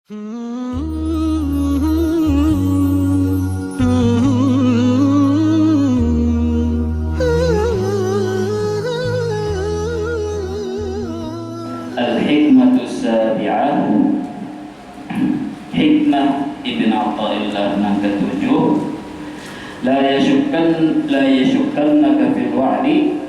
Al-hikmatu sabi'ah, hikmah Ibn Atha'illah yang ketujuh. La yashukannaka fil wa'di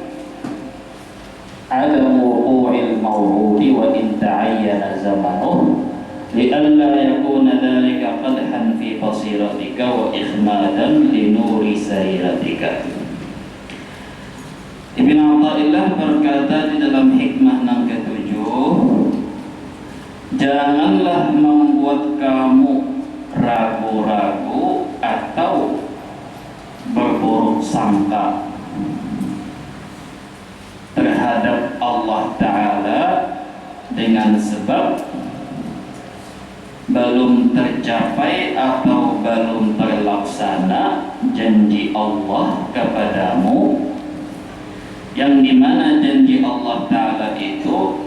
ala wuqu'il maw'udi wa in ta'ayyana zamanuh li'alla yakuna dhalika qadhan fi basiratika wa ikhmadan li nuri sairatika. Ibn Atha'illah berkata di dalam hikmah yang ketujuh, janganlah membuat kamu ragu-ragu atau berburuk sangka terhadap Allah Ta'ala dengan sebab belum tercapai atau belum terlaksana janji Allah kepadamu, yang dimana janji Allah Ta'ala itu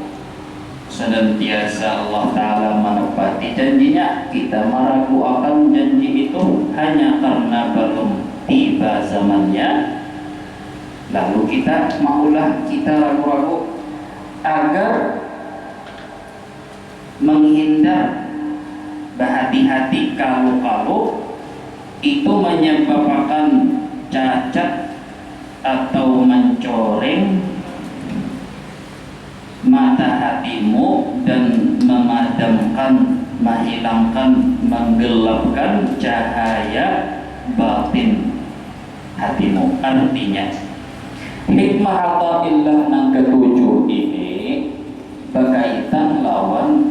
senantiasa Allah Ta'ala menepati janjinya. Kita meragu akan janji itu hanya karena belum tiba zamannya, lalu kita maulah kita ragu-ragu agar menghindar berhati-hati kalau itu menyebabkan cacat atau mencoreng mata hatimu dan memadamkan, menghilangkan, menggelapkan cahaya batin hatimu. Artinya hikmah Atha'illah yang ketujuh ini berkaitan lawan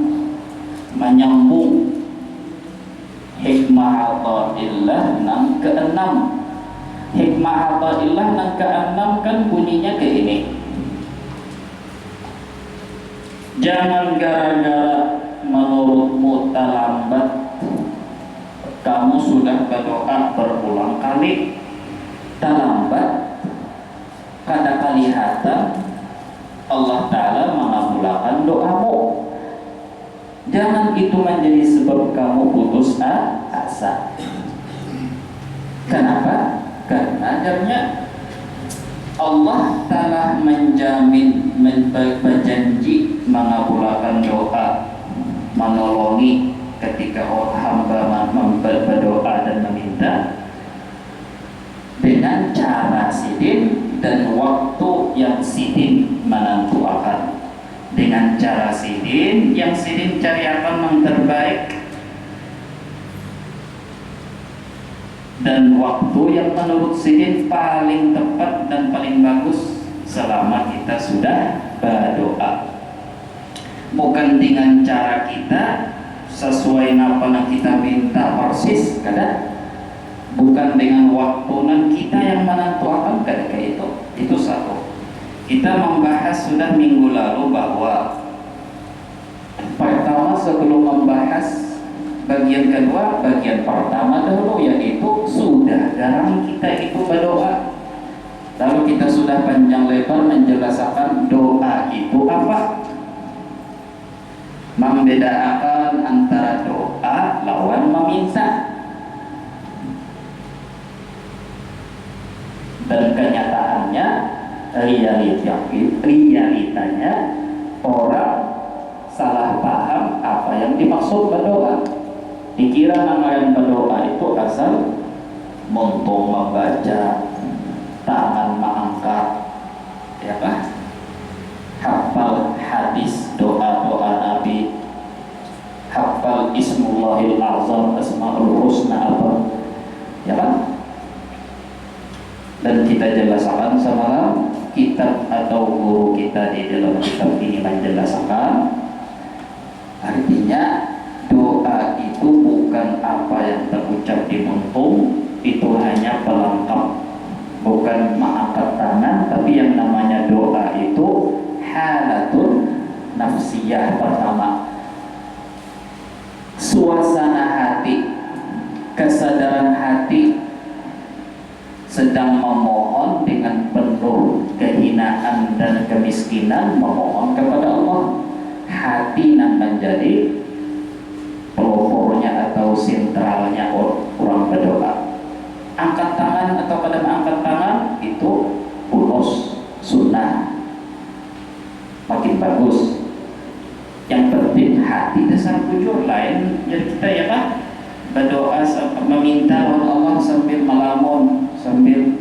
menyambung hikmah Atha'illah yang keenam. Hikmah Atha'illah yang keenam kan bunyinya ke ini, jangan gara-gara menurutmu terlambat kamu sudah berdoa berulang kali, terlambat kada kelihatan Allah Ta'ala mengabulkan doamu. Jangan itu menjadi sebab kamu putus asa. Kenapa? Karena adanya Allah telah menjamin, berjanji mengabulkan doa, menolongi ketika hamba berdoa dan meminta dengan cara sidin dan waktu yang sidin menentukan. Dengan cara sidin, yang sidin cari akan yang terbaik, dan waktu yang menurut sidin paling tepat dan paling bagus selama kita sudah berdoa. Bukan dengan cara kita sesuai apa yang kita minta persis, kada. Bukan dengan waktu yang kita yang menentukan, kada kayak itu. Itu satu. Kita membahas sudah minggu lalu bahwa pertama sebelum membahas bagian kedua, bagian pertama dahulu, yaitu sudah jarang kita itu berdoa. Lalu kita sudah panjang lebar menjelaskan doa itu apa, membedakan antara doa lawan meminta. Dan kenyataannya, realitanya orang salah paham apa yang dimaksud berdoa. Dikira nama berdoa itu asal muntung membaca, tangan mengangkat, ya kan? Hafal hadis doa-doa Nabi, hafal Ismullahil Azam, Asmaul Husna apa, ya kan? Dan kita jelaskan semalam, kitab atau guru kita di dalam kitab ini menjelaskan, artinya doa itu bukan apa yang terucap di muntung, itu hanya pelengkap, bukan mengangkat tangan. Tapi yang namanya doa itu halatun nafsiyah. Pertama, suasana hati, kesadaran hati sedang memohon dengan penuh kehinaan dan kemiskinan, memohon kepada Allah. Hati yang menjadi sentralnya orang berdoa. Angkat tangan atau kadang angkat tangan itu bonus sunnah, makin bagus. Yang penting hati dasar jujur lain. Jadi kita ya Pak berdoa meminta kepada Allah sambil melamun, sambil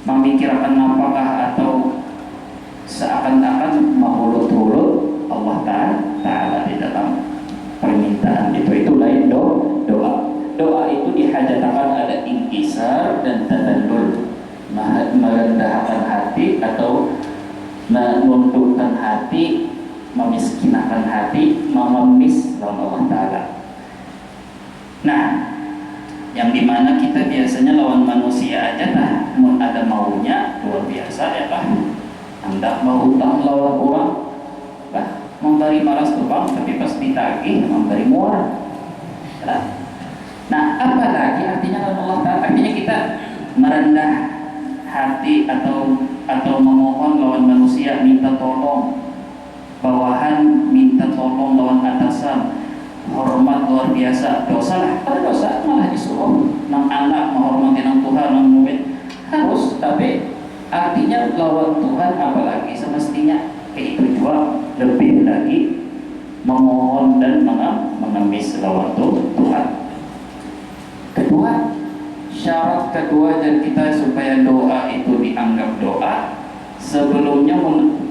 memikirkan apakah atau seakan-akan mengulut-ulut Allah Ta'ala di dalam permintaan itu lain doa. Doa itu dihajatkan ada inkisar dan tadallul, merendahkan hati atau menundukkan hati, memiskinkan hati, mengemis lawan Allah Ta'ala. Nah, yang dimana kita biasanya lawan manusia aja mun ada maunya luar biasa ya Pak. Anda mau utang lawan orang, memberi malas tukang, tapi pas ditagih memberi murah. Nah, apalagi artinya kalau Allah Ta'ala, artinya kita merendah hati atau memohon lawan manusia, minta tolong bawahan, minta tolong lawan atasan, hormat luar biasa. Dosa lah, ada dosa malah disuruh nang anak menghormati nang Tuhan, nang murid harus, tapi artinya lawan Tuhan apalagi semestinya itu juga lebih lagi memohon dan mengemis lawan Tuhan. Kedua, syarat kedua dan kita supaya doa itu dianggap doa, sebelumnya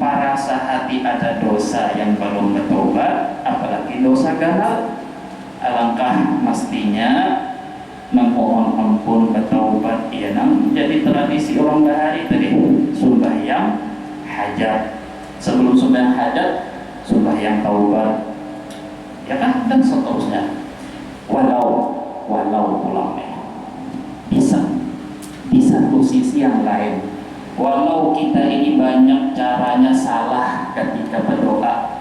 para sahati ada dosa yang belum bertobat, apalagi dosa gagal, alangkah mestinya memohon ampun bertaubat. Ya nang jadi tradisi orang bahari tadi sembahyang hajat, sebelum sembahyang hajat sembahyang taubat, ya kan, dan seterusnya. Walau ulama bisa di satu sisi yang lain, walau kita ini banyak caranya salah ketika berdoa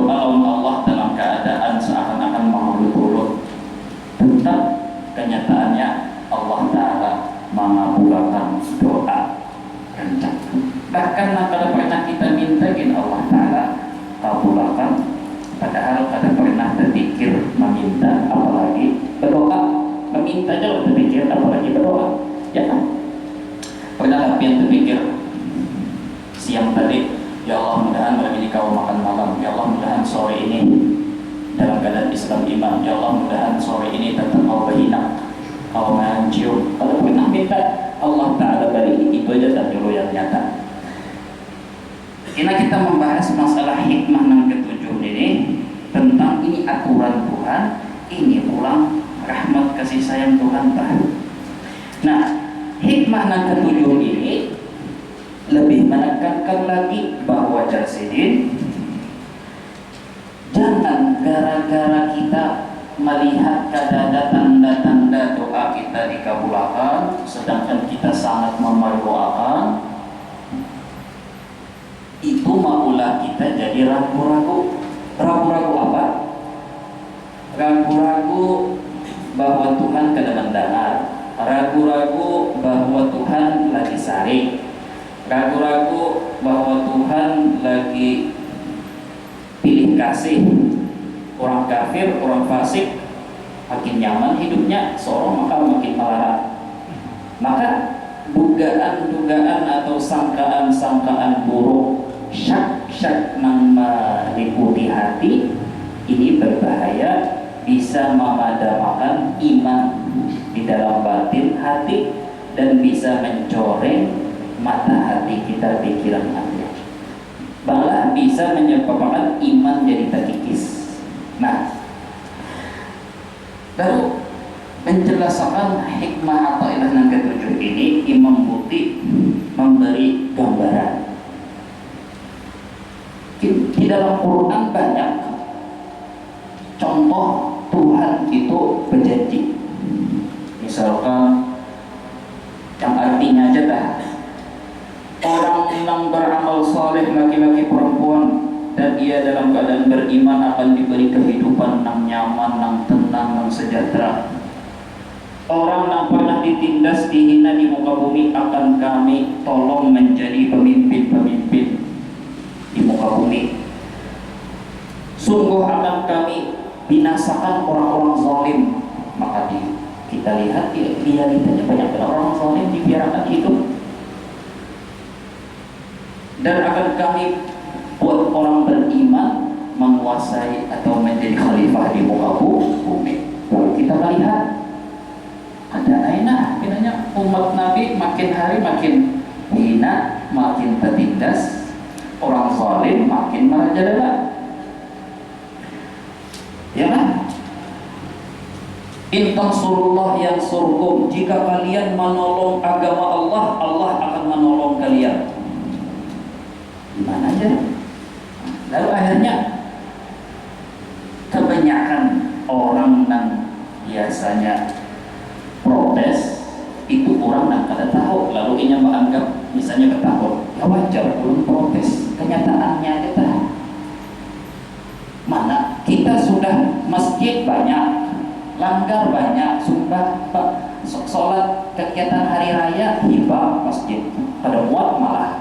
lawan Allah dalam keadaan seakan-akan mengulut-ulut, tetap kenyataannya Allah Ta'ala mengabulkan doa kencang. Bahkan kalau pernah kita mintain Allah Ta'ala kabulkan, padahal kadang pernah terpikir meminta, apalagi berdoa. Meminta aja terpikir, apalagi berdoa, ya kan? Pernah yang terpikir siang tadi, ya Allah mudahan malam ini kau makan malam, ya Allah mudahan sore ini dalam keadaan Islam iman, ya Allah mudahan sore ini tetap kau berhinak, kau mencium. Kalau pernah minta Allah Ta'ala balik, itu aja tak dulu yang nyata. Karena kita membahas masalah hikmah yang ketujuh ini, tentang ini aturan Tuhan, ini pulang rahmat kasih sayang Tuhan. Nah, hikmah yang ketujuh ini lebih menekankan lagi bahwa Jasidin, jangan gara-gara kita melihat ada tanda-tanda doa kita dikabulkan, sedangkan kita sangat memerlukan, itu maulah kita jadi ragu-ragu. Ragu-ragu apa? Ragu-ragu bahwa Tuhan kada mendengar, ragu-ragu bahwa Tuhan lagi saring, ragu-ragu bahwa Tuhan lagi pilih kasih orang kafir, orang fasik, makin nyaman hidupnya, seorang maka makin melarat. Maka dugaan-dugaan atau sangkaan-sangkaan buruk, syak-syak yang meliputi hati ini berbahaya, bisa memadamkan iman di dalam batin hati dan bisa mencoreng mata hati kita, pikiran hati, malah bisa menyebabkan iman jadi terkikis. Nah, lalu menjelaskan hikmah atau ilah yang ketujuh ini, Imam Buti memberi gambaran. Di dalam Quran banyak contoh Tuhan itu berjanji. Misalkan yang artinya aja dah, orang yang beramal soleh laki-laki perempuan dan ia dalam keadaan beriman akan diberi kehidupan yang nyaman, yang tenang, yang sejahtera. Orang yang pernah ditindas, dihina di muka bumi akan kami tolong menjadi pemimpin-pemimpin di muka bumi. Sungguh akan kami binasakan orang-orang zalim. Maka kita lihat realitanya banyak orang zalim dibiarkan hidup. Dan akan kami buat orang beriman menguasai atau menjadi khalifah di muka bumi. Kita melihat ada aina umat Nabi makin hari makin hina, makin tertindas, orang zalim makin merajalela. Ya kan? In tansurullah yansurkum, jika kalian menolong agama Allah, Allah akan menolong kalian. Gimana aja? Lalu akhirnya kebanyakan orang yang biasanya protes itu orang yang kada tahu, lalu ini menganggap misalnya ketahuan, ya wajar belum protes. Kenyataannya kita mana kita sudah masjid banyak, langgar banyak, sumpah sholat kegiatan hari raya hibah masjid pada muat malah.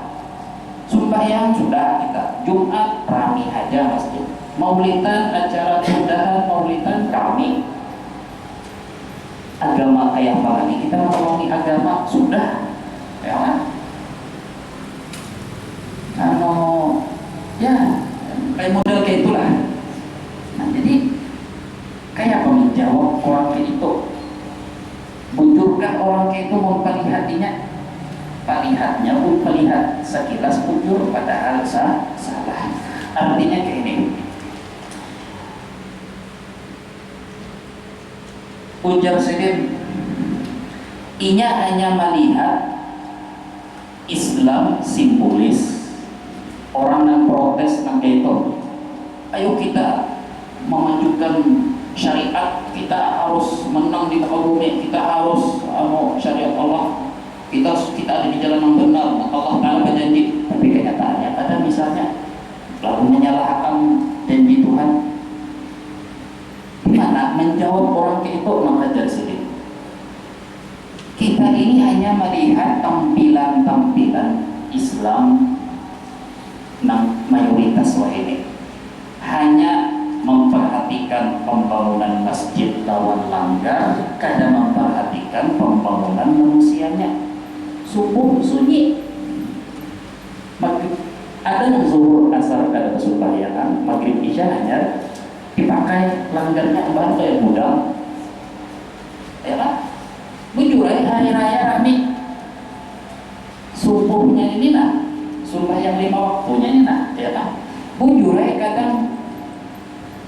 Sembahyang sudah kita, Jumat rame aja masjid, maulidan acara sudahan maulidan rame. Agama kayak apa lagi kita ngomongin agama sudah, ya kan? Ya kayak model kayak itulah. Nah jadi kayak apa menjawab orang kayak itu? Bujurkah orang kayak itu mempelihatinya? Pelihatnya pun pelihat sekilas bujur padahal salah. Artinya kayak ini. Ujar Sidin, inya hanya melihat Islam simbolis. Orang yang protes nang itu, ayo kita memajukan syariat, kita harus menang di muka bumi, kita harus syariat Allah, kita ada di jalan yang benar, Allah Ta'ala berjanji. Tapi kenyataannya ada misalnya lalu menyalahkan janji Tuhan. Gimana menjawab orang kayak itu? Mengajar sedikit. Kita ini hanya melihat tampilan Islam yang mayoritas ini, hanya memperhatikan pembangunan masjid lawan langgar, kadang memperhatikan pembangunan manusianya. Subuh sunyi, ada yang zuhur asar kada kesubahyaan, maghrib isya hanya dipakai langgarnya baru kayak gudang, ya kan? Bujurai hari raya rame, subuhnya ini nah, sembahyang 5 waktunya ini nah, ya kan? Bujurai kadang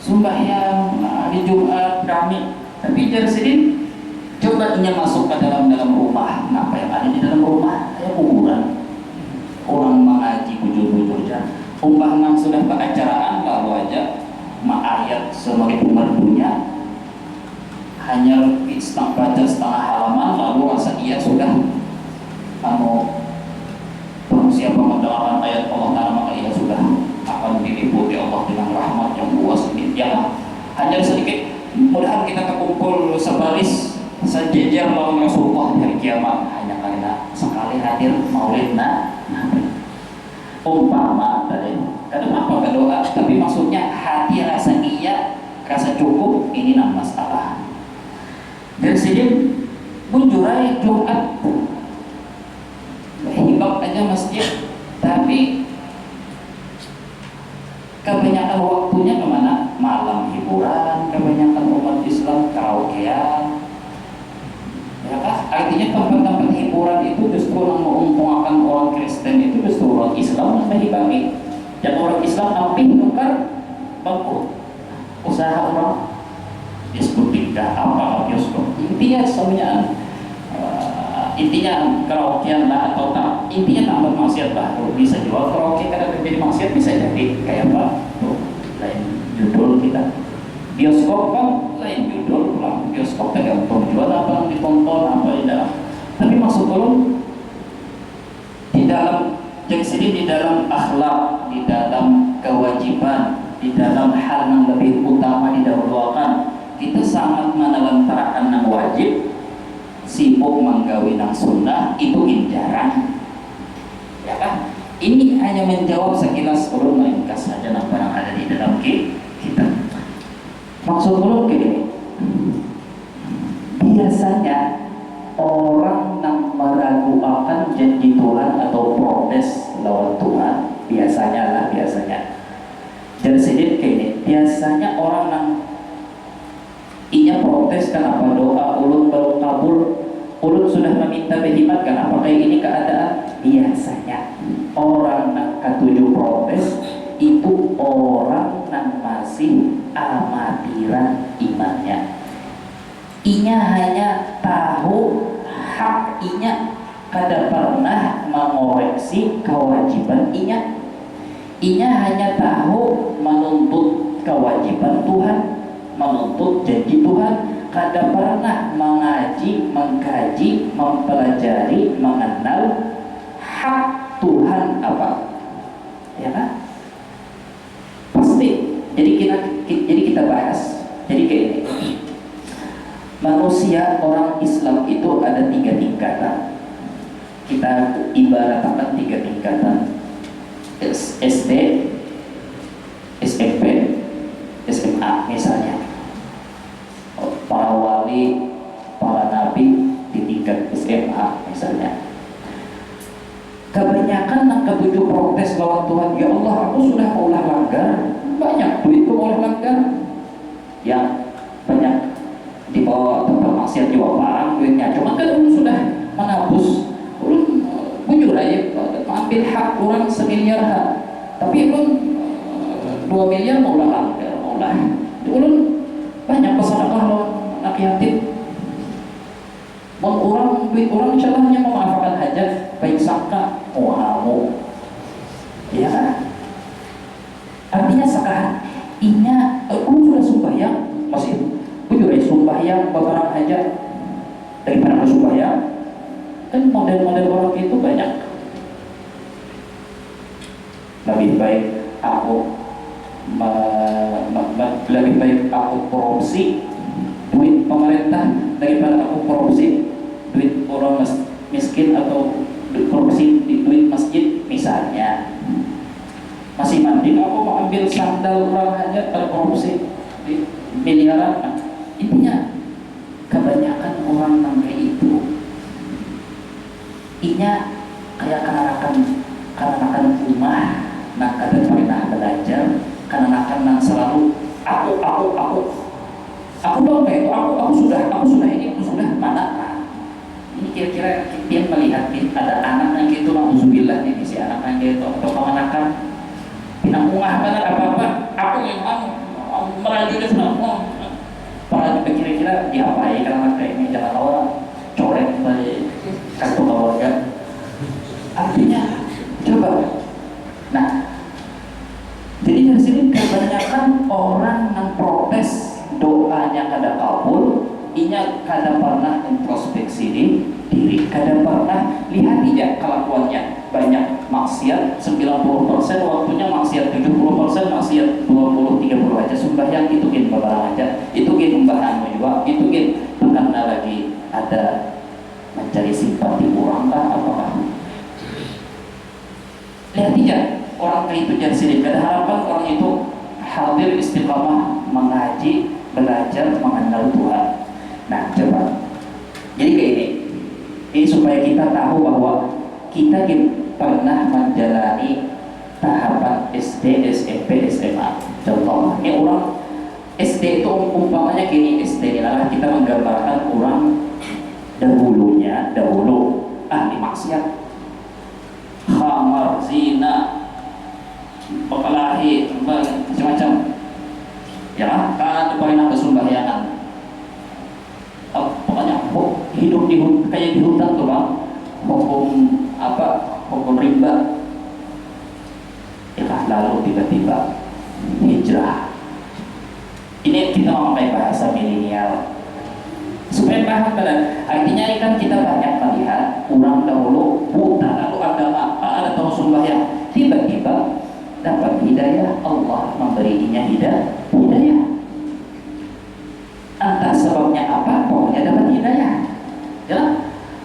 sembahyang di Jumat rame, tapi dari sini coba ini masuk ke dalam rumah. Nah, apa yang ada di dalam rumah? Kayak kuburan. Orang mengaji bujur-bujur aja. Umpama sudah ke acaraan lalu aja ayat sebagai pemerdunya hanya baca setengah halaman lalu rasa ia sudah siapa mendengarkan ayat Allah Ta'ala maka ia sudah akan diliputi Allah dengan rahmat yang luas. Ya hanya sedikit, mudah-mudahan kita terkumpul sebaris sejajar lawan Rasulullah dari kiamat hanya karena sekali hadir maulid umpama tadi kadang apa berdoa, tapi maksudnya hati rasa iya, rasa cukup, ini nama masalah. Dari sini bunjurai Jumat hibab aja masjid, tapi kebanyakan waktunya kemana? Malam hiburan, kebanyakan umat Islam karaokean, ya kan? Artinya tempat-tempat hiburan itu justru yang menguntungkan orang Kristen, itu justru orang Islam yang bagi-bagi. Dan orang Islam api tukar bangku usaha orang diskotika apa bioskop, intinya semuanya intinya karaokean lah atau tak, intinya tambah maksiat lah. Bisa jual karaoke kadang menjadi maksiat, bisa jadi kayak apa tuh, lain judul kita. Bioskop kan lain judul pulang, bioskop tergantung jual apa yang ditonton apa di dalam. Tapi maksud turun di dalam jadi sini, di dalam akhlak, di dalam kewajiban, di dalam hal yang lebih utama didahulukan, kita sangat menelantarkan yang wajib, sibuk menggawi yang sunnah, itu jarang, ya kan? Ini hanya menjawab sekilas urun ringkas saja yang barang ada di dalam kita. Maksud ulun gini, biasanya orang yang meragukan janji Tuhan atau protes lawan Tuhan, biasanya jadi sedikit gini, biasanya orang yang inya protes kenapa doa ulun belum kabul, ulun sudah meminta berkhidmat kenapa kayak ini keadaan. Biasanya orang yang ketujuh protes itu orang yang masih amatiran imannya. Inya hanya tahu hak inya, kada pernah mengoreksi kewajiban inya. Inya hanya tahu menuntut kewajiban Tuhan, menuntut janji Tuhan, kada pernah mengaji, mengkaji, mempelajari, mengenal hak Tuhan apa, ya kan? Pasti. Jadi kita bahas. Jadi kayak ini. Manusia orang Islam itu ada 3 tingkatan. Kita ibaratkan 3 tingkatan: SD, SMP, SMA misalnya. Para wali, para nabi di tingkat SMA misalnya. Kebanyakan yang ketujuh protes lawan Tuhan, ya Allah aku sudah maulah langgar, banyak duit itu maulah langgar, ya banyak dibawa tempat maksiat juga barang duitnya, cuma kan ulun sudah menghapus, ulun bujur aja mengambil hak orang 1 miliar hak, tapi ulun 2 miliar maulah langgar, maulah ulun banyak pesadakah lawan anak yatim. Orang duit orang insyaallah hanya memaafkan hajat, baik sangka mau, ya kan? Artinya sekarang inya sudah sembahyang, masih jujur ya sembahyang beberapa hajat daripada sembahyang. Kan model-model orang itu banyak. Lebih baik aku lebih baik aku korupsi duit pemerintah daripada aku korupsi duit orang miskin atau korupsi di duit masjid misalnya. Masih mending aku mau ambil sandal orang aja pada korupsi di miliaran. Nah, intinya kebanyakan orang kayak itu inya kayak kanakan rumah nah kada pernah belajar, kanakan yang selalu aku dong kayak itu, aku sudah ini, aku sudah mana. Nah, ini kira-kira dia melihat ada anak yang gitu, alhamdulillah nih si anak yang gitu, atau kemanakan pinang mungah benar apa-apa, aku yang meraju dia senang para kira-kira diapain karena kayak ini, jangan orang coret dari kartu keluarga. Artinya coba. Nah, jadi dari sini kebanyakan orang yang protes doanya kada kabul, inya kada pernah introspeksi diri, kada pernah lihat tidak kelakuannya. Banyak maksiat 90%, waktunya maksiat 70%, maksiat 20-30 aja. Sembahyang itu gin beberapa aja, itu gin membahanmu juga, itu gin karena lagi ada mencari simpati orang kah apakah. Lihat tidak orang kayak itu jadi sini, kada harapan orang itu hadir istiqamah mengaji, belajar, mengenal Tuhan. Nah coba, jadi kayak ini supaya kita tahu bahwa kita pernah menjalani tahapan SD, SMP, SMA. Contoh, ini orang SD itu umpamanya gini, SD inilah kita menggambarkan orang dahulu ahli maksiat, khamar, zina, berkelahi, macam-macam. Ya kan, paling ada sembahyangan. Pokoknya hidup kayak di hutan tuh bang, hukum riba. Ya kan, lalu tiba-tiba hijrah. Ini kita memakai bahasa milenial supaya paham benar. Artinya ini kan kita banyak melihat orang dahulu buta lalu agama, ada tahu sembahyang, tiba-tiba dapat hidayah, Allah memberinya hidayah. Entah sebabnya apa, pokoknya dapat hidayah. Ya,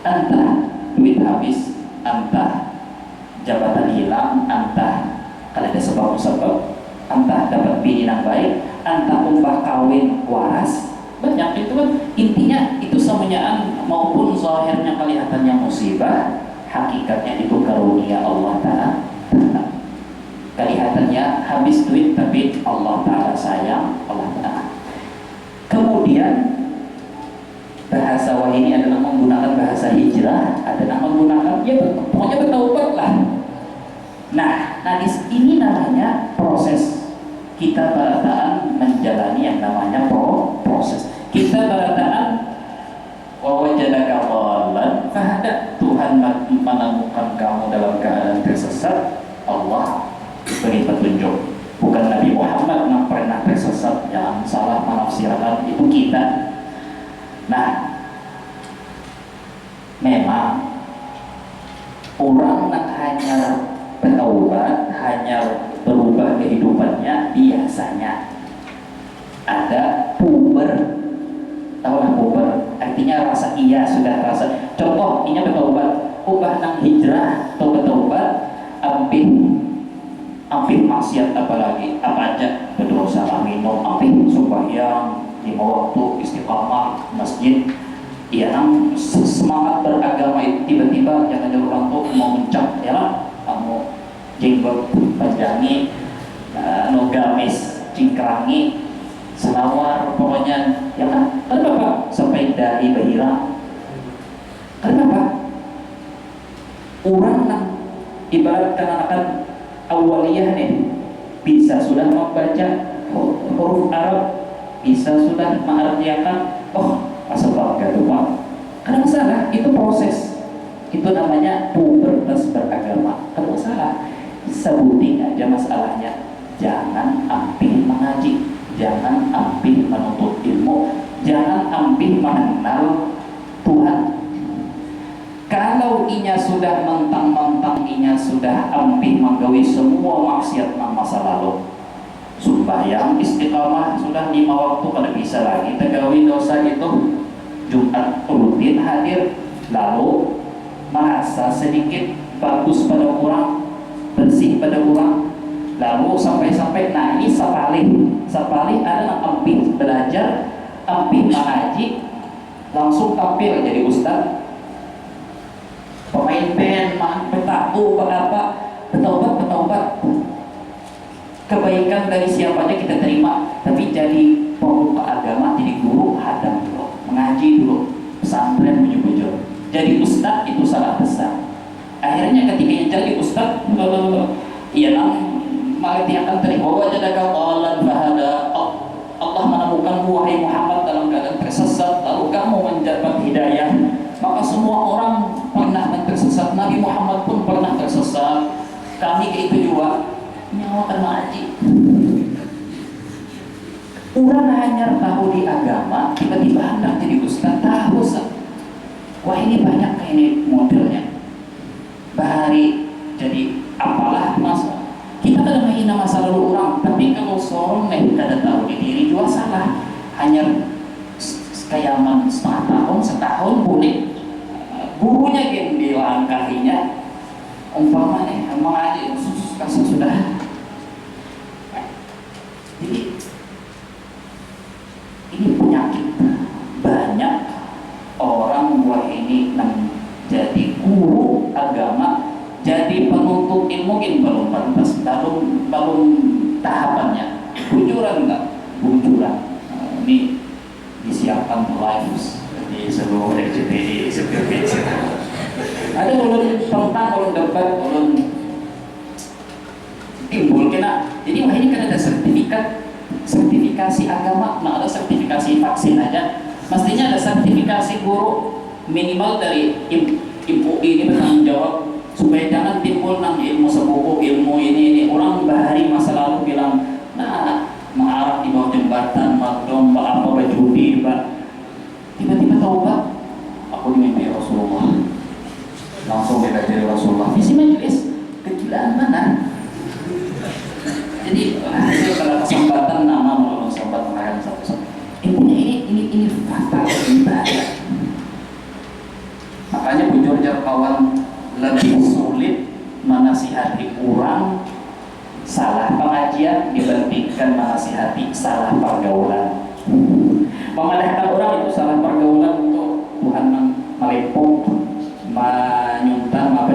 entah duit habis, entah jabatan hilang, entah kalau ada sebab-sebab, entah dapat bini yang baik, anta umpah kawin waras, banyak itu kan. Intinya itu semuanya maupun zahirnya kelihatannya musibah, hakikatnya itu karunia Allah Ta'ala. Kelihatannya habis duit tapi Allah Ta'ala sayang, Allah Ta'ala. Kemudian bahasa ini adalah menggunakan bahasa hijrah, adalah menggunakan ya pokoknya bertaubat lah. Nah, ini namanya proses kita barataan menjalani yang namanya proses. Kita barataan wajadaka dhalan fahada, Tuhan menemukan kamu dalam keadaan tersesat, Allah beri petunjuk. Bukan Nabi Muhammad yang pernah tersesat, yang salah menafsirkan, itu kita. Nah, memang orang yang hanya bertaubat, hanya berubah kehidupannya, biasanya ada puber. Tahulah puber, artinya rasa iya sudah rasa. Contoh, ini bertaubat, ubah nang hijrah atau bertaubat, ampih maksiat apalagi apa aja, berdosa minum, ampih sembahyang 5 waktu, istiqamah masjid. Ya, nang semangat beragama itu tiba-tiba yang ada orang tuh mau mencap, ya lah, kamu jenggot panjangi, nogamis, cingkrangi, selawar, pokoknya, ya kan? Kenapa sampai dari bahira? Kenapa? Orang yang ibaratkan akan awaliyah nih, bisa sudah membaca huruf Arab, bisa sudah mengartikan, oh masa bangga tuh Pak. Karena salah, itu proses. Itu namanya pubertas beragama. Kalau salah, sebutin aja masalahnya. Jangan ambil mengaji, jangan ambil menuntut ilmu, jangan ambil mengenal Tuhan. Kalau inya sudah mentang-mentang inya sudah ambil menggawi semua maksiat masa lalu, sembahyang istiqamah sudah 5 waktu, kalau bisa lagi tegawi dosa itu Jumat rutin hadir, lalu merasa sedikit bagus pada orang, bersih pada orang, lalu sampai-sampai, nah ini sapalih adalah ampih belajar, ampih mengaji, langsung tampil jadi ustaz, pemain band, petaku, apa, bertaubat. Kebaikan dari siapa aja kita terima, tapi jadi pemuka agama, jadi guru, hadam dulu, mengaji dulu, pesantren bujur-bujur. Jadi ustaz itu salah besar. Akhirnya ketika jadi ustaz, iya malah dia akan terima wajadaka dhalan fahada, Allah menemukan wahai Muhammad dalam keadaan tersesat, lalu kamu mendapat hidayah. Maka semua orang pernah tersesat, Nabi Muhammad pun pernah tersesat, kami kayak itu juga nyawa akan mengaji. Orang hanya tahu di agama, tiba-tiba hendak jadi ustaz, tahu wah ini banyak kayak ini modelnya. Bahari jadi apalah masa kita kadang menghina masa lalu orang, tapi kalau seorang yang tidak tahu di diri juga salah. Hanya kayak setahun boleh gurunya yang dilangkahinya, umpama nih mengaji kasih sudah. Jadi ini penyakit. Banyak orang buat ini jadi guru agama, jadi penuntut ilmu, mungkin belum pantas, belum tahapannya. Bujuran enggak? Bujuran. Ini disiapkan live di seluruh RCTI, seperti ada ulun tentang ulun debat, ulun timbul kena. Jadi wah ini kan ada sertifikasi agama, nah ada sertifikasi vaksin aja. Mestinya ada sertifikasi guru minimal dari ibu ini bertanggung jawab, supaya jangan timbul nang ilmu sepupu, ilmu ini orang bahari masa lalu bilang, nah mengarah di bawah jembatan, domba apa berjudi, tiba-tiba taubat, aku dimimpi Rasulullah, langsung beda jadi Rasulullah. Visi majelis kegilaan mana? Jadi hasil pada kesempatan nama melalui sahabat menghargai satu-satu. Intinya ini fatal, ini bahaya. Makanya bujur kawan lebih sulit menasihati orang salah pengajian dibandingkan menasihati menasihati salah pergaulan. Memadahkan orang itu salah pergaulan untuk Tuhan melepok, menyuntan, apa.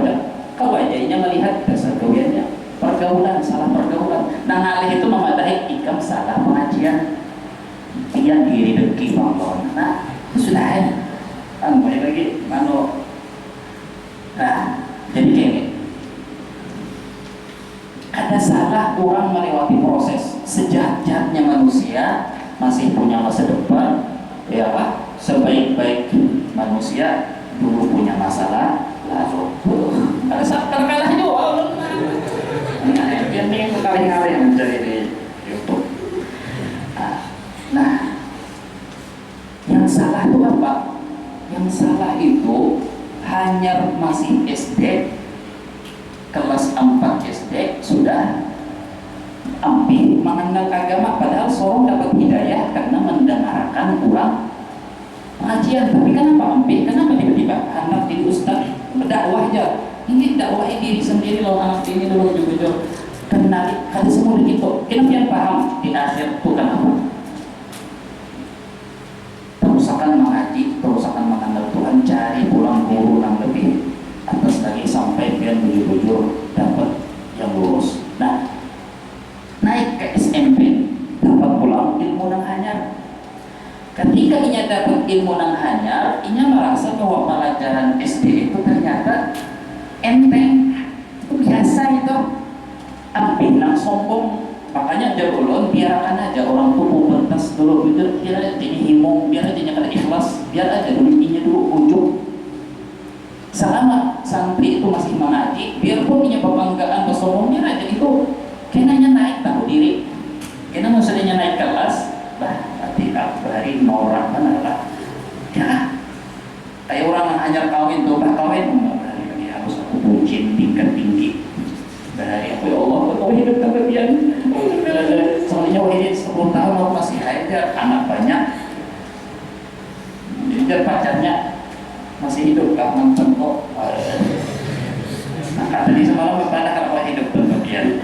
Kau aja ini melihat dasar gawiannya pergaulan, salah pergaulan. Nah ngalih itu memadahi ikam salah pengajian. Pian diri dengki bangkon. Nah sudah ya. Banyak lagi mano. Nah jadi kayak gini. Ada salah orang melewati proses. Sejahat-jahatnya manusia masih punya masa depan, ya Pak. Sebaik-baik manusia dulu punya masalah, lalu ada saat terkalah juga. Biar nih kali-kali mencari di YouTube. Nah, yang salah itu apa? Yang salah itu hanya masih SD, kelas 4 SD sudah ambil mengenal agama, padahal seorang dapat hidayah karena mendengarkan orang pengajian. Tapi kenapa ambil? Kenapa tiba-tiba anak di ustaz berdakwah aja? Ini dakwah diri sendiri loh, anak ini dulu jujur kenali ada semua begitu. Kenapa yang paham di akhir itu kenapa? Terusakan mengaji, terusakan mengenal Tuhan, cari pulang guru yang lebih atas lagi sampai biar bujur-bujur dapat yang lurus. Nah, naik ke SMP dapat pulang ilmu yang hanyar. Ketika inya dapat ilmu yang hanyar, inya merasa bahwa pelajaran SD itu ternyata enteng, itu biasa itu. Ambil nang sombong, makanya aja ulun biarkan aja orang tuh pentas dulu, biar aja jadi himung, biar aja nyakal ikhlas, biar aja dulu inya dulu ujung. Selama santri itu masih mengaji, biarpun inya kebanggaan kesombongnya aja itu kenanya naik tahu diri, kena maksudnya naik kelas, bah nanti hari norak mana lah, ya kayak orang yang hanya kawin tuh, bah kawin hari harus aku bucin tingkat tinggi, dari aku ya Allah, aku hidup tanpa dia, soalnya wahid 10 tahun aku masih aja, anak banyak, jadi pacarnya masih hidup, kamu kok, nah tadi semalam pada kalau hidup tanpa dia.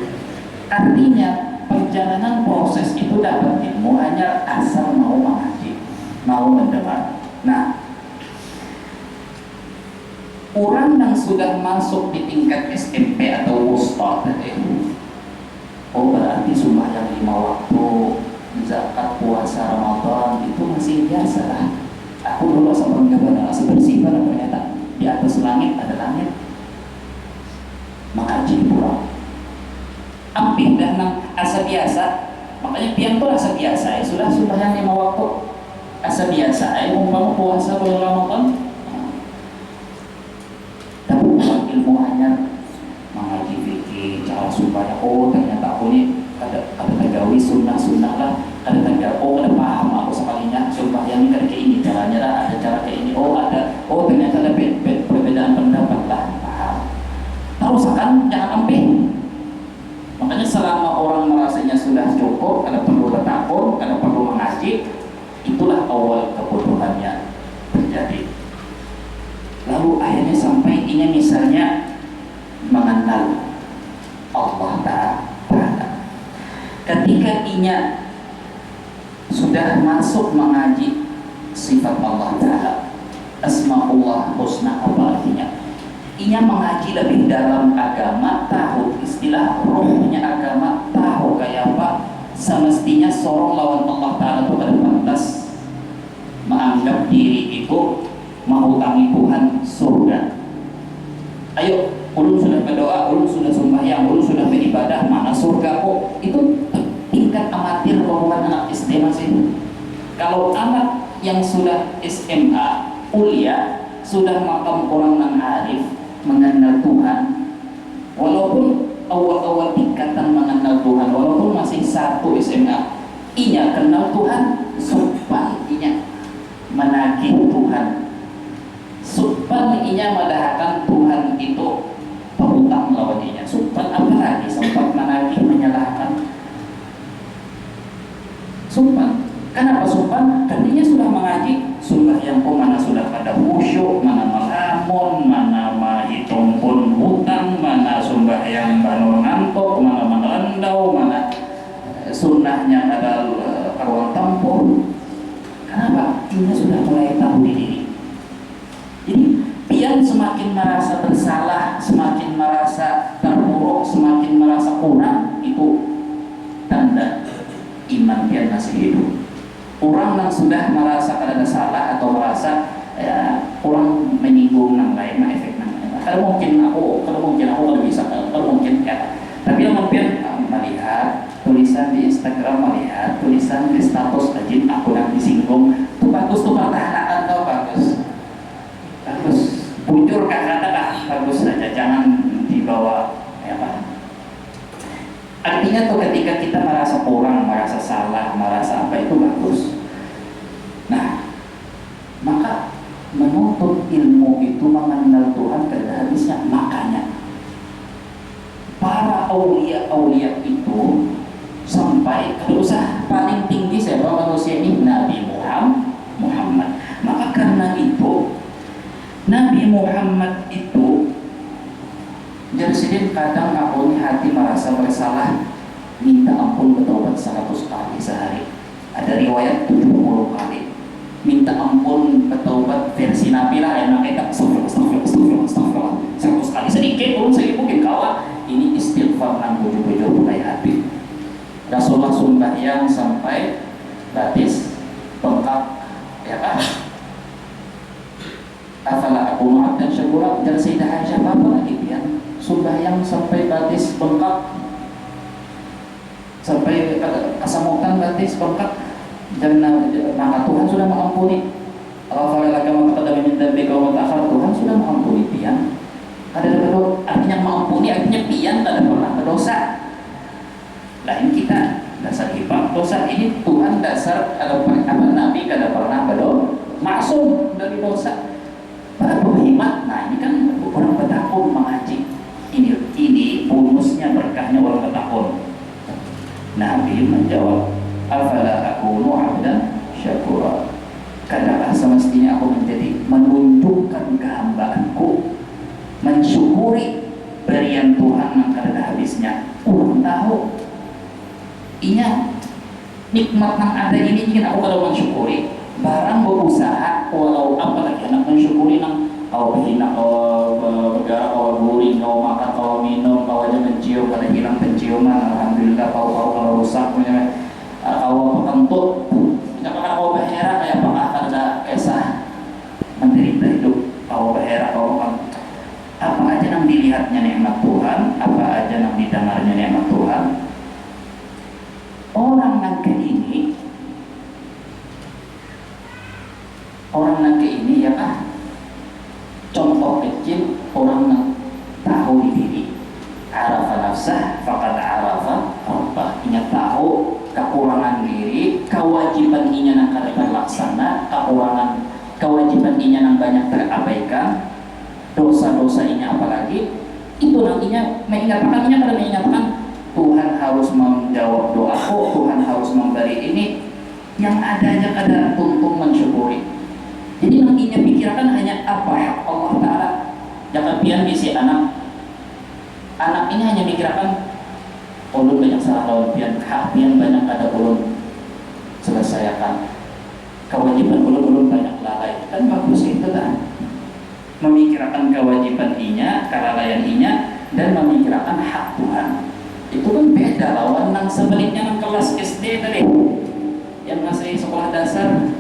Artinya perjalanan proses itu dapat ilmu hanya asal mau mengaji, mau mendengar. Nah, orang yang sudah masuk di tingkat SMP atau wusta tadi, oh berarti sembahyang 5 waktu, zakat, puasa, Ramadan itu masih biasa lah. Aku dulu sama enggak sebersih pada ternyata di atas langit ada langit. Mengaji pulang. Amping dah nang asa biasa, makanya pian tuh asa biasa ya sudah sembahyang 5 waktu asa biasa ya umpama puasa bulan Ramadan tapi bukan ilmu hanya mengaji fikih cara supaya oh ternyata aku ini ada tergawi sunnah lah, ada tergawi oh ada paham aku sekalinya sembahyang ini kayak ini caranya lah, ada cara kayak ini oh ternyata ada perbedaan pendapat lah, paham. Terus kan jangan amping. Makanya selama orang merasanya sudah cukup, kada perlu bertakun, kada perlu mengaji, itulah awal kebutuhannya terjadi. Lalu akhirnya sampai inya misalnya mengenal Allah Ta'ala. Ketika inya sudah masuk mengaji sifat Allah Ta'ala, Asma'ullah Husna apa artinya? Inya mengaji lebih dalam agama, tahu istilah rohnya agama, tahu kayak apa semestinya seorang lawan Allah Ta'ala itu pada pantas menganggap diri itu menghutangi Tuhan surga. Ayo, ulun sudah berdoa, ulun sudah sembahyang, ulun sudah beribadah, mana surga kok? Itu tingkat amatir bukan anak SD masih. Kalau anak yang sudah SMA, kuliah, sudah makam orang yang arif, mengenal Tuhan, walaupun awal-awal tingkatan mengenal Tuhan, walaupun masih 1 SMA, inya kenal Tuhan, sumpah inya menagih Tuhan, sumpah inya madahkan Tuhan itu pahutang lawan inya, sumpah apalagi sempat menagih menyalahkan, sumpah. Kenapa sumpah? Karena sudah mengaji, sumpah yang mana sudah pada khusyuk, mana melamun, mana mahitung pun hutang, mana sumpah yang bangun ngantuk, mana mengendau, mana sunnahnya ada hatinya sudah mulai tahu diri. Jadi pian semakin merasa bersalah, semakin merasa terpuruk, semakin merasa kurang, itu tanda iman pian masih hidup. Orang yang sudah merasa ada salah atau merasa kurang menyinggung nang lain, efek nang lain. Kalau mungkin aku kalau bisa, kalau mungkin ya. Tapi yang mungkin melihat tulisan di Instagram, melihat tulisan di status ajin aku yang disinggung, itu bagus tuh pertahanan atau bagus, bujur kata bagus saja, jangan dibawa ya Pak. Artinya tuh ketika kita merasa kurang, merasa salah, merasa apa itu bagus. Nah, maka menuntut ilmu itu mengenal Tuhan pada habisnya. Makanya para aulia itu sampai usah paling tinggi siapa manusia ini, Nabi Muhammad. Maka karena itu Nabi Muhammad itu jadi kadang aku ini hati merasa bersalah, minta ampun bertobat 100 kali sehari. Ada riwayat 70 kali. Minta ampun bertobat versi Nabi lah, enak kita astagfirullah 100 kali, sedikit pun mungkin kawan. Ini istighfar nang bujur-bujur mulai hati. Rasulullah sembahyang sampai batis bengkak, ya kan? Afala aku maaf dan syukur dan Sayyidah Aisyah apa lagi ya? Sembahyang sampai batis bengkak, sampai kasamutan batis bengkak, dan maka Tuhan sudah mengampuni. Tuhan sudah mengampuni pian. Ada berdoa, artinya mengampuni, artinya pian tidak pernah berdosa. Lain kita dasar hibah dosa ini Tuhan dasar atau Nabi tidak pernah berdoa, maksum dari dosa. Para penghemat, nah ini kan orang bertakun mengaji. Ini bonusnya berkahnya orang bertakun. Nabi menjawab, afala akunu abdan syakura. Kadang semestinya aku menunjukkan kehambaanku, mensyukuri berian Tuhan yang kada habisnya. Orang tahu, inya nikmat yang ada ini ingin aku kalau mensyukuri. Barang berusaha walau apa lagi anak mensyukuri nang kau berhina, kau bergerak, kau guring, kau makan, kau minum, kau aja mencium, kada hilang penciuman, alhamdulillah kau rusak punya, kau kentut, jangan kau berherak kayak apakah kada kisah menderita hidup, kau berherak, kau apa aja yang dilihatnya nikmat Tuhan, apa aja yang didengarnya nikmat Tuhan. Orang nanti ini ya kan, contoh kecil orang yang tahu diri, arafa nafsah faqad arafa rabbah. Inya tahu kekurangan diri, kewajiban inya yang kada terlaksana, kewajiban inya yang banyak terabaikan, dosa-dosa inya apalagi itu nantinya mengingatkan Tuhan harus menjawab doaku, Tuhan harus memberi ini, yang adanya kada tuntung mensyukuri. Jadi nantinya pikirkan hanya apa hak Allah Ta'ala. Jangan pian bisi anak ini hanya pikirkan ulun banyak salah lawan pian, hak pian banyak ada ulun selesaikan, kewajiban ulun banyak lalai. Kan bagus itu kan, memikirkan kewajiban inya, kelalaian inya, dan memikirkan hak Tuhan. Itu kan beda lawan yang sebaliknya yang kelas SD tadi, yang masih sekolah dasar,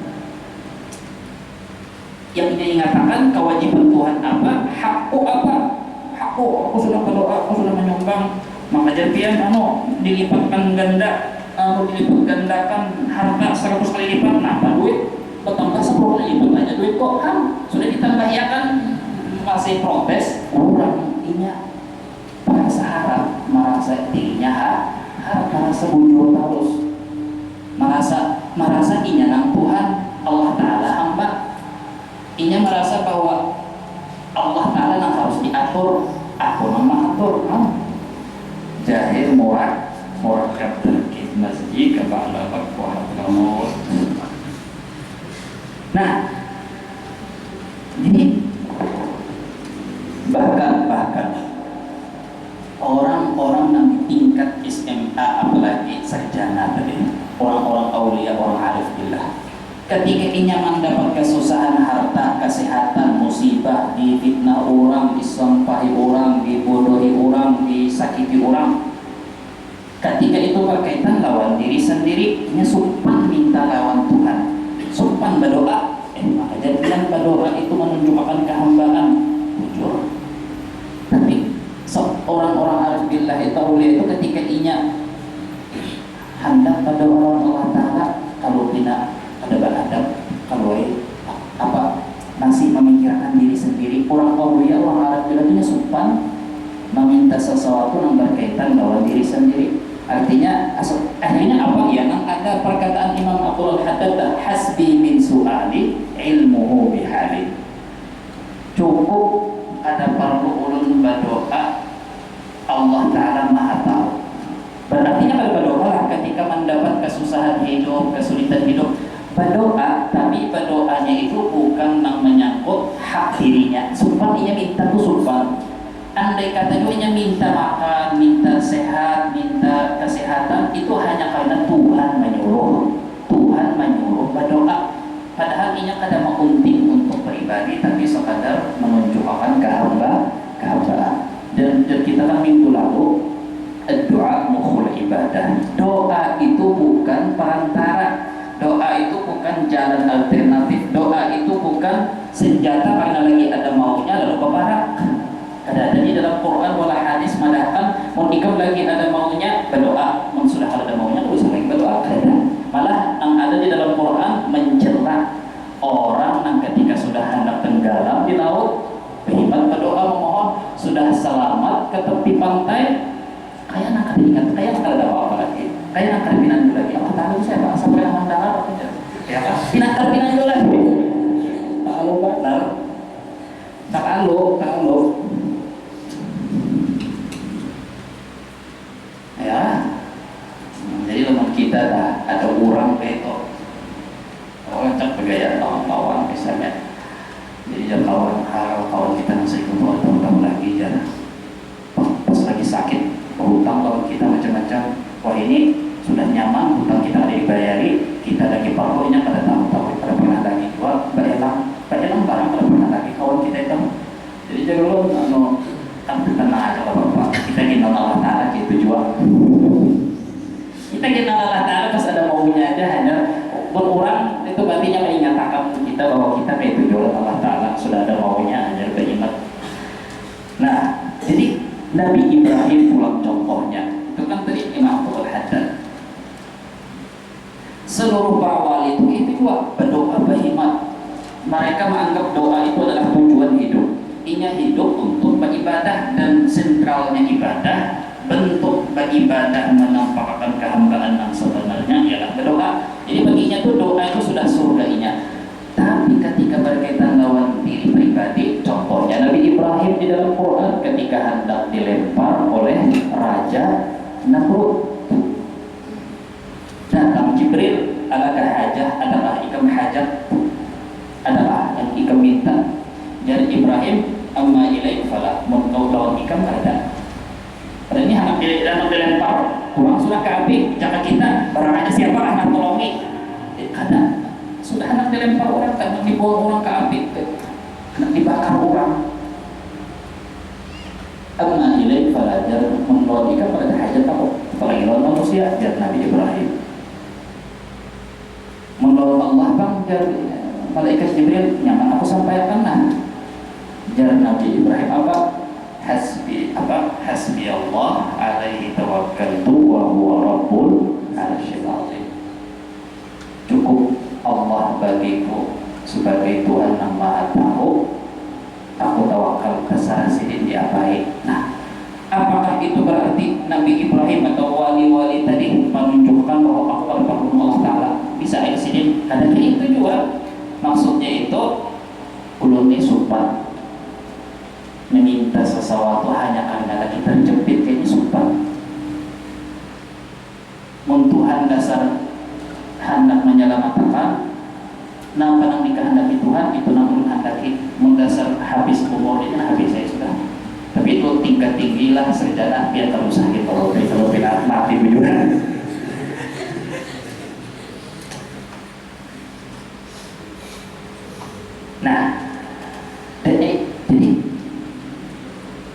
yang dia ingatkan kewajiban Tuhan apa, hakku apa, aku sudah berdoa, aku sudah menyumbang, maka jadian dilipatkan ganda, dilipat gandakan harta 100 kali lipat, nah duit bertambah 10 kali lipat aja duit kok sudah ditambah ya kan, masih protes. Orang intinya merasa dirinya harap merasa bujur terus, merasa inya nang Tuhan Allah Ta'ala hamba, inya merasa bahwa Allah Ta'ala yang harus diatur, aku nang mengatur. Jahil murad terkit masjid kepala kuat kamu. Nah, jadi bahkan orang-orang yang di tingkat SMA apalagi sarjana tadi, orang-orang aulia, orang arif billah, Ketika inya mendapat kesusahan harta, kesehatan, musibah, difitnah orang, disampahi orang, dibodohi orang, disakiti orang. Ketika itu berkaitan lawan diri sendiri, inya sumpan minta lawan Tuhan, sumpan berdoa. Maka jadikan berdoa itu menunjukkan kehambaan, jujur. Tapi orang-orang arif billah itu aulia itu ketika inya hendak pada orang Allah Ta'ala, kalau tidak ada beradab, kalau masih memikirkan diri sendiri. Orang aulia, orang arif billah itu sumpan meminta sesuatu yang berkaitan lawan diri sendiri. Artinya akhirnya apa ya? Ada perkataan Imam Abdul Haddad, hasbi min su'ali ilmuhu bihali. Cukup ada perlu ulun berdoa, Allah Ta'ala maha tahu. Berarti kalau berdoa ketika mendapat kesusahan hidup, kesulitan hidup, berdoa, tapi berdoanya itu bukan menyangkut hak dirinya. Sumpah dia minta tuh sumpah. Andai kata dia minta makan, minta sehat, minta kesehatan, itu hanya karena Tuhan menyuruh. Tuhan menyuruh berdoa. Padahal ini kadang penting untuk pribadi, tapi sekadar menunjukkan kehambaan. Dan kita kan minggu lalu doa mukhul ibadah. Doa itu bukan perantara. Doa itu bukan jalan alternatif. Doa itu bukan senjata karena lagi ada maunya lalu berbarak. Ada di dalam Quran wala hadis madahan mundikam lagi ada maunya berdoa, sudah ada maunya terus lagi berdoa. Malah yang ada di dalam Quran mencela orang yang ketika sudah hendak tenggelam di laut berhebat berdoa memohon, sudah selamat ke tepi pantai kayak nak ingat, kayak nak ada apa lagi, kayak nak pinang lagi. Allah tahu saya pak sampai nama dalam ya pak pinang lagi. Kalau benar tak kalau ya, jadi teman kita ada orang beto, orang tak bergaya lawan misalnya, jadi kawan kita masih keluar tahun lagi ya, pas lagi sakit, hutang kawan kita macam-macam, wah ini sudah nyaman, hutang kita ada dibayari, kita lagi parkonya pada tahu-tahu, pada pernah lagi jual, bayalang barang pada pernah lagi kawan kita itu, jadi jangan kan tenang aja bapak, kita kenal Allah Ta'ala gitu jual. Kita kenal Allah Ta'ala pas ada maunya aja, hanya berkurang itu berarti mengingatkan kita bahwa kita kayak jual Allah Ta'ala sudah ada maunya hanya beringat. Nah, jadi Nabi Ibrahim pulang contohnya itu kan tadi Imam Abdul Haddad. Seluruh para wali itu juga berdoa berkhidmat. Mereka menganggap doa itu adalah tujuan hidup. Inya hidup untuk beribadah dan sentralnya ibadah, bentuk beribadah menampakkan kehambaan yang sebenarnya ialah berdoa. Jadi baginya tuh doa itu sudah surganya. Tapi ketika berkaitan lawan diri pribadi, contohnya Nabi Ibrahim di dalam Quran ketika hendak dilempar oleh Raja Namrud, datang Jibril, adakah hajah, adakah ikam hajat, adalah yang ikam minta. Jadi Ibrahim amma ilaik falah, mau lawan ikam ada. Pada ini anak dilempar, kurang sudah ke api, jaka kita barangnya siapa anak tolongi. Kadang sudah anak dilempar orang, kadang dibawa orang ke api, kadang dibakar orang. Amma ilaik falah, dan lawan ikam pada hajat apa? Apalagi lawan manusia, jadi Nabi Ibrahim. Melawan Allah bang, jadi malaikat Jibril nyaman aku sampaikan nah. Jar Nabi Ibrahim apa? Hasbi Allah alaihi tawakkaltu wa huwa rabbul arsyil azim. Cukup Allah bagiku sebagai Tuhan yang Maha Tahu, aku tawakal kesana sini diapai. Nah, apakah itu berarti Nabi Ibrahim atau wali-wali tadi menunjukkan bahwa aku berpaku Allah Ta'ala bisa eksiden? Ada itu juga. Maksudnya itu ulun ini sumpah meminta sesuatu hanya karena lagi terjepit kayaknya sumpah. Tuhan dasar hendak menyelamatkan, napa nang dikehendaki Tuhan itu nang ulun hendaki. Mendasar habis umur ini habis saya sudah. Tapi itu tingkat tinggilah sarjana biar terus sakit kalau tidak mati bujuran. Nah, jadi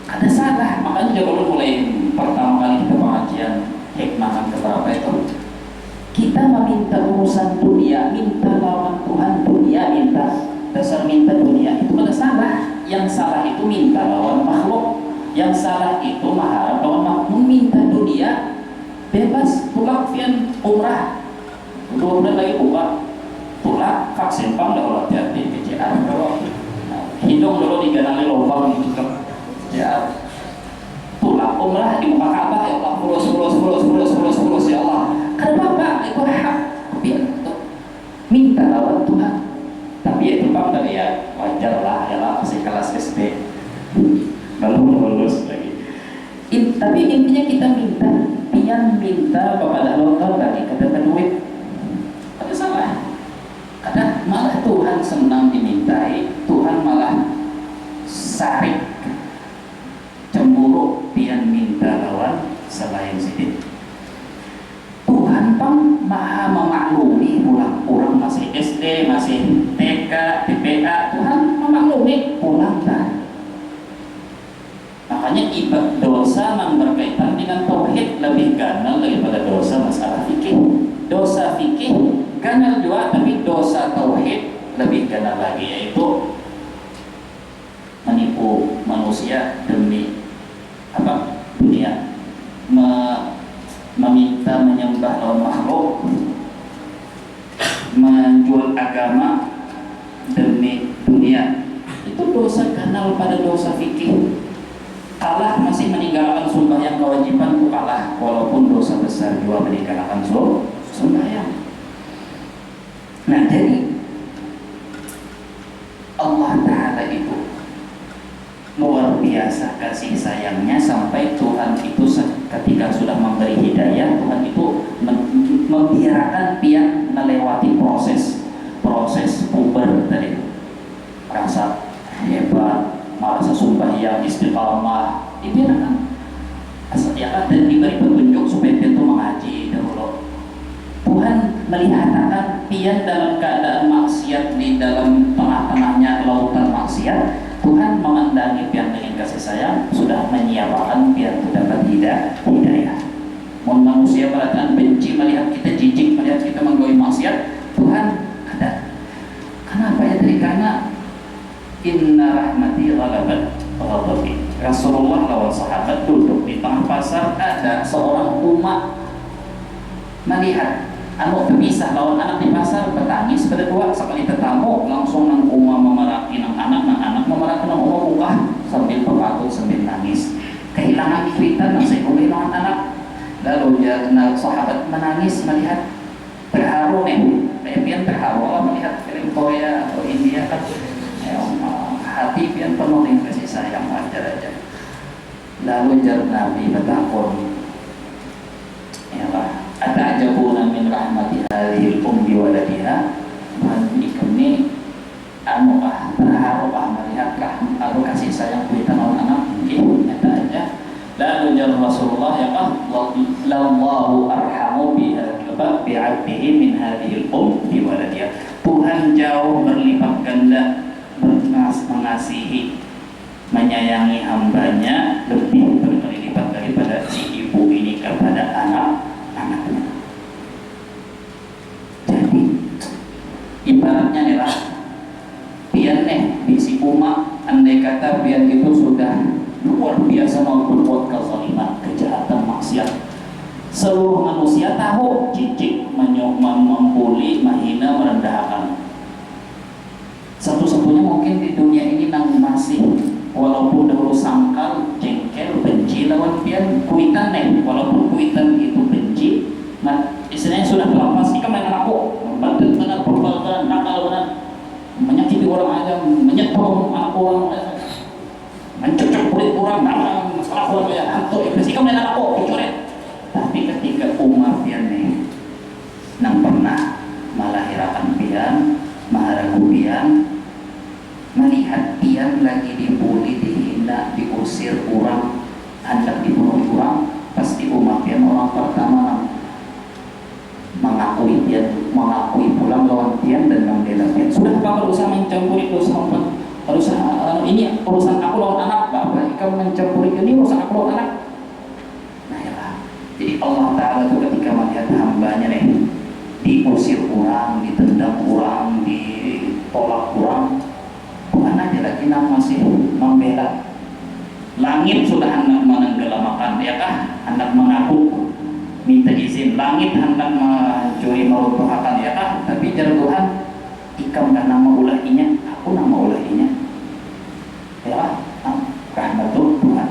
ada salah, makanya kalau mulai pertama kali kita pengajian hikmah keberapa itu, kita meminta urusan dunia, minta lawan Tuhan dunia, minta dunia, itu ada salah. Yang salah itu minta lawan makhluk, yang salah itu mengharap lawan makhluk. Minta dunia bebas, tulak pian umrah 2 bulan lagi buka, tulak vaksin pang dah hati-hati PCR kalau hidung dulu diganali lubang gitu kan ya, tulak umrah di muka Ka'bah ya Allah, fulus ya Allah, kenapa itu hak biar minta lawan Tuhan. Tapi itu bang dari ya wajar lah ya lah, masih kelas SD belum lulus lagi. Tapi intinya kita minta kepada Allah tadi kata duit, ada salah. Kadang malah Tuhan senang dimintai, Tuhan malah sarik cemburu pian minta lawan selain sidin. Tuhan pang maha memaklumi pulang masih SD, masih TK, TPA, Tuhan memaklumi pulang dah. Makanya ibadah dosa yang berkaitan dengan tauhid lebih ganal daripada dosa masalah fikih. Dosa fikih ganal juga, tapi dosa tauhid lebih ganal lagi, yaitu menipu manusia demi apa? Dunia. Meminta menyembah lawan makhluk, menjual agama demi dunia. Itu dosa ganal pada dosa fikih. Kalah masih meninggalkan sembahyang kewajiban itu kalah, walaupun dosa besar juga meninggalkan sembahyang. Nah, jadi Allah Ta'ala itu luar biasa kasih sayangnya sampai Tuhan itu ketika sudah memberi hidayah, Tuhan itu membiarkan pian melewati proses puber tadi, rasa hebat, merasa sembahyang istiqamah, dibiarkan ya kan, dan diberi petunjuk supaya dia itu mengaji dahulu. Tuhan melihatkan pian dalam keadaan maksiat, di dalam tengah-tengahnya lautan maksiat, Tuhan memandangi pian dengan kasih sayang, sudah menyiapkan pian itu dapat hidayah. Manusia perhatian benci melihat kita, jijik melihat kita menggaui maksiat, Tuhan ada. Kenapa ya? Dari karena inna rahmati ghalabat ghadabi. Rasulullah lawan sahabat duduk di tengah pasar, ada seorang umat melihat anu terpisah lawan anak di pasar, bertangis berdua. Sekali tetamu langsung nang umah memeraki nang anak memeraki nang umah buka sambil berpatut sambil nangis, kehilangan cerita nang kehilangan anak. Lalu sahabat menangis melihat, terharu nih, pian terharu Allah melihat film Korea atau India kan, hati pian penuh dengan kasih sayang, wajar aja. Lalu jar Nabi bertakun, ya Allah, atajabuna min rahmati hadhil ummi waladiha, ini terharu melihat rahmat kasih sayang kuitan anak mungkin nyata aja. Lalu jar Rasulullah, ya Allah, lallahu arhamu bi'abdihi min hadhil ummi waladiha. Tuhan jauh berlipat ganda mengasihi, menyayangi hambanya lebih berkali lipat daripada si ibu ini kepada anak-anaknya. Jadi ibaratnya adalah pian di si umat, andai kata pian itu sudah luar biasa mau berbuat kezaliman, kejahatan, maksiat, seluruh manusia tahu, jijik, membuli, menghina, merendahkan. Satu-satunya mungkin di dunia ini nang masih, walaupun dahulu sangkal, jengkel, benci lawan pian, kuitan walaupun kuitan itu benci, nah istilahnya sudah terlepas, ikan main anakku, bantet benar, perbuatan nakal benar, menyakiti orang aja, menyetrum anak orang, mencocok kulit orang, masalah orang ya, hantu, ikan main anakku, dicoret. Tapi ketika Umar pian nang pernah melahirkan pian, maharagu pian, melihat pian lagi dibuli, dihina, diusir orang, hendak dibunuh orang, pasti Umar pian orang pertama mengakui pulang lawan pian dan membela pian. Sudah tidak usah mencampuri urusan ini urusan aku lawan anak. Bapak kamu mencampuri ini urusan aku lawan anak. Nah ya lah. Jadi Allah Ta'ala itu ketika melihat hambanya nih diusir orang, ditendang orang, ditolak orang, Tuhan aja lagi masih membela. Langit sudah hendak menenggelamakan, ya kah? Hendak mengaku, minta izin. Langit hendak mencuri meruntuhkan, ya kah? Tapi jar Tuhan, ikam kan nama ulahinya, aku nama ulahinya, ya kah? Rahmat Tuhan.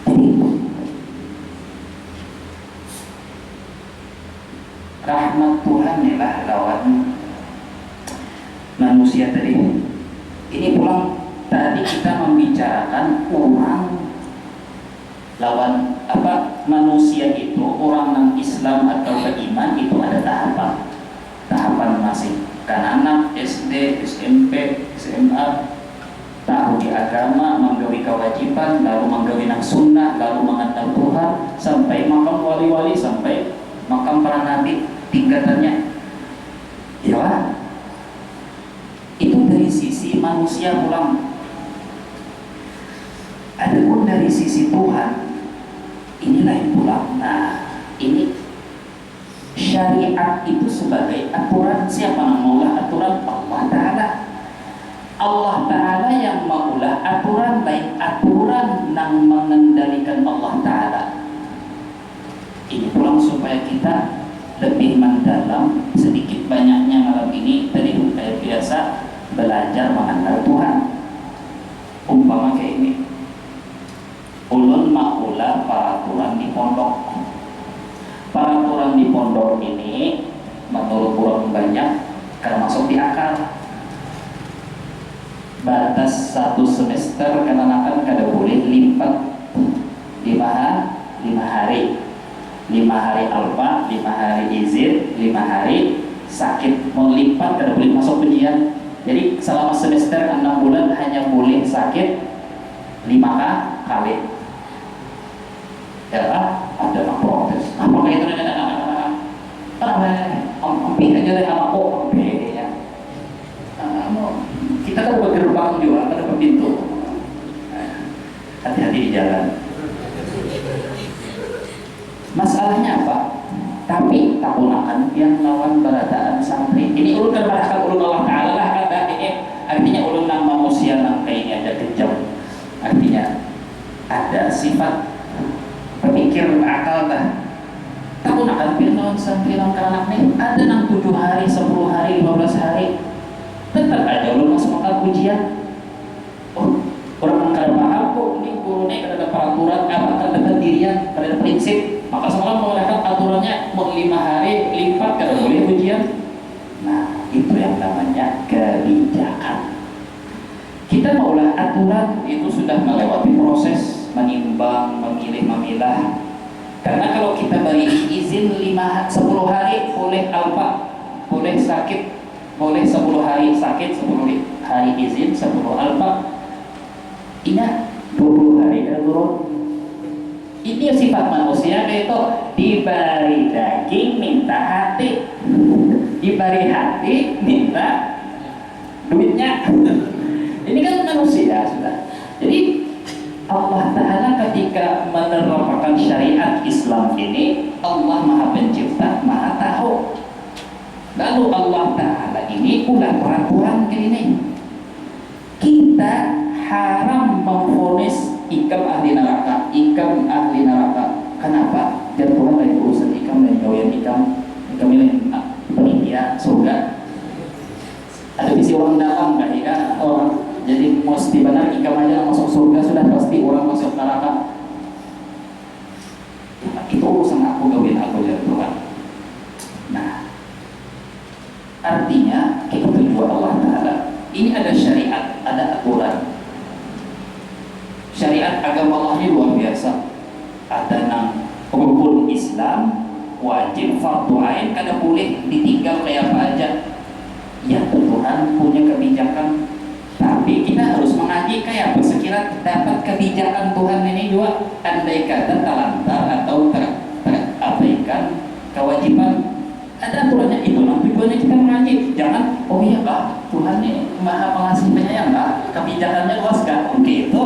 Jadi rahmat Tuhan ialah lawan manusia tadi. Ini pulang tadi kita membicarakan orang lawan apa manusia itu, orang non Islam atau beriman itu ada tahapan masing. Kan anak SD, SMP, SMA tahu di agama, menggawi kewajiban, lalu menggawi nang sunnah, lalu mengenal Tuhan, sampai makam wali-wali, sampai makam para nabi tingkatannya. Ya, itu dari sisi manusia pulang. Adapun dari sisi Tuhan, inilah yang pulang. Nah, ini syariat itu sebagai aturan. Siapa yang maulah aturan? Allah Ta'ala. Allah Ta'ala yang maulah aturan, lain aturan yang mengendalikan Allah Ta'ala. Ini pulang supaya kita lebih mendalam sedikit banyaknya malam ini. Tadi kayak biasa belajar mengenal Tuhan. Umpama kayak ini, ulun maulah peraturan di pondok. Peraturan di pondok ini menurut kurang banyak karena masuk di akal. Batas satu semester kenakan kada boleh lipat 5 hari. 5 hari alfa, 5 hari izin, 5 hari sakit. Mau lipat kada boleh masuk ujian. Jadi selama semester 6 bulan hanya boleh sakit 5 kali. Ya ada yang protes. Apakah itu ambil aja deh anakku, ambil ya. Kita kan bergerbang juga, ada pintu. Hati-hati di jalan. Masalahnya apa? Tapi tak gunakan yang lawan barataan santri. Ini ulun kan barakan ulun Allah Ta'ala lah kata artinya ulun nang manusia nang kayak ini ada kejam. Artinya ada sifat pemikir akal dah. Tak gunakan yang lawan santri nang anak nih. Ada nang 7 hari, 10 hari, 15 hari. Tetap aja ulun masuk akal ujian. Oh, orang kada paham kok ini guru nih kada ada peraturan, kada ada pendirian, kada ada prinsip. Maka semalam menggunakan aturannya 5 hari lipat kada boleh ujian. Nah, itu yang namanya kebijakan. Kita maulah aturan itu sudah melewati proses menimbang, memilih, memilah. Karena kalau kita beri izin 10 hari boleh alfa, boleh sakit, boleh 10 hari sakit, 10 hari izin, 10 alfa. Ingat 20 hari kada turun. Ini sifat manusia itu diberi daging minta hati, diberi hati minta duitnya. Ini kan manusia sudah. Jadi Allah Ta'ala ketika menerapkan syariat Islam ini, Allah Maha Pencipta, Maha Tahu. Lalu Allah Ta'ala ini udah peraturan ini. Kita haram memvonis ikam ahli neraka, ikam ahli neraka. Kenapa? Dan Tuhan dari urusan ikam dan jauhan ikam ini penitia surga. Ada visi orang dalam kan ya orang. Jadi mesti benar ikam aja masuk surga sudah pasti orang masuk neraka. Itu urusan aku gawin aku dari Tuhan. Nah, artinya kita tujuan Allah Ta'ala. Ini ada syariat, ada aturan. Syariat agama Allah ini luar biasa. Ada nang rukun Islam, wajib, fardu ain, kada boleh ditinggal kayak apa aja. Ya Tuhan punya kebijakan. Tapi kita harus mengaji kayak apa sekiranya dapat kebijakan Tuhan ini juga. Andai kata terlantar atau terabaikan kewajiban, ada aturannya itu. Tujuannya kita mengaji. Jangan, oh iya Pak, Tuhan ini maha pengasih penyayang Pak, kebijakannya luas kan, gitu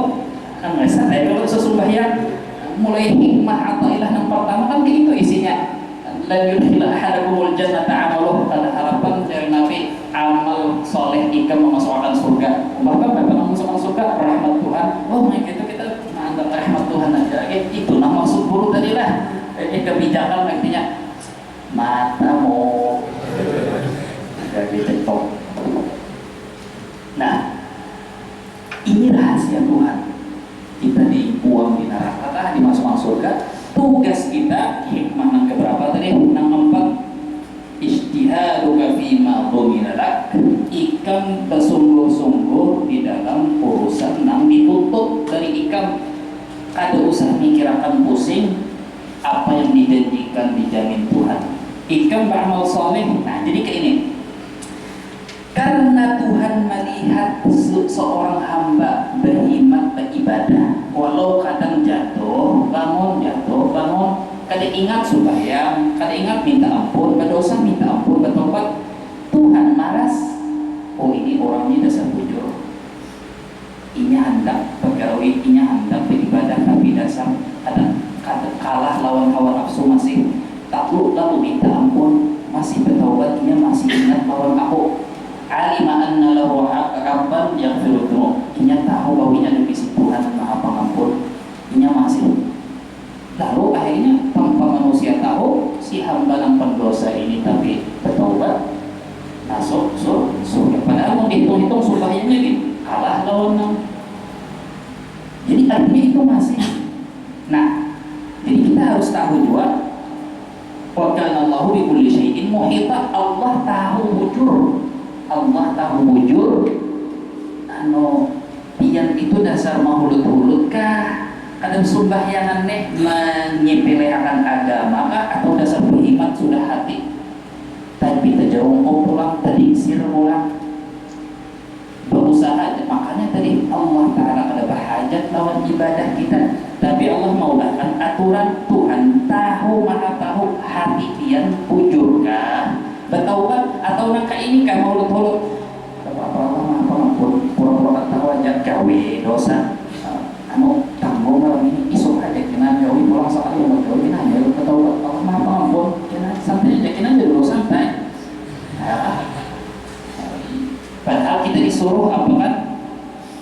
kan nggak saya kalau sesumbahnya mulai hikmah atau ilah yang pertama kan itu isinya la yudkhila ahadakumul jannata amaluh, ada harapan dari Nabi amal soleh ikan memasukkan surga, bahkan bapak memasukkan surga rahmat Tuhan. Oh nah gitu kita menganggap rahmat Tuhan aja, itu nah maksud guru tadi lah, kebijakan artinya matamu dari TikTok. Nah ini rahasia Tuhan, kita dibuang di neraka kah dimasukkan surga. Tugas kita hikmah yang keberapa tadi, yang keempat, ijtihaduka fima dhumina lak, ikam bersungguh-sungguh di dalam urusan yang dituntut dari ikam, kada usah mikirakan pusing apa yang dijanjikan dijamin Tuhan. Ikam beramal soleh. Nah jadi kayak ini, karena Tuhan melihat seorang hamba berhimmat beribadah, walau kadang jatuh bangun, kadang ingat sembahyang, kadang ingat minta ampun, berdosa minta ampun, bertobat, Tuhan maras. Oh ini orang ini dasar bujur, ini hendak pegawai, ini hendak beribadah tapi dasar ada kalah lawan hawa nafsu, masih takluk lalu minta ampun, masih bertobat, ini masih ingat lawan aku. Alima anna lahu rabban yaghfiru dzunub, inya tahu bahwa inya ada misi Tuhan Maha Pengampun, inya masih. Lalu akhirnya tanpa manusia tahu, si hamba yang pendosa ini tapi bertobat masuk surga. Padahal mau dihitung-hitung sumpahnya gitu, kalah lawan. Jadi artinya itu masih. Nah, jadi kita harus tahu juga, wa kana Allahu bi kulli syai'in muhita, Allah tahu bujur. Allah tahu bujur, pian itu dasar mahulut-hulut kah? Kadang sumbahyangan nih menyepelekan agama kah? Atau dasar berhimat sudah hati? Tapi terjauh pulang, terdiksir pulang, berusaha. Makanya tadi Allah Ta'ala ada berhajat lawan ibadah kita. Tapi Allah maulakan aturan Tuhan, tahu maha tahu hati pian bujur kah? Bertaubat atau nangka ini kan mulut-mulut apa Allah Maha Pengampun, pura-pura tahu aja gawe dosa, tanggung malam ini isuk aja kena gawe pulang sekali mau gawe kena aja bertaubat, Allah Maha Pengampun, kena santai aja kena dulu santai. Padahal kita disuruh apa kan,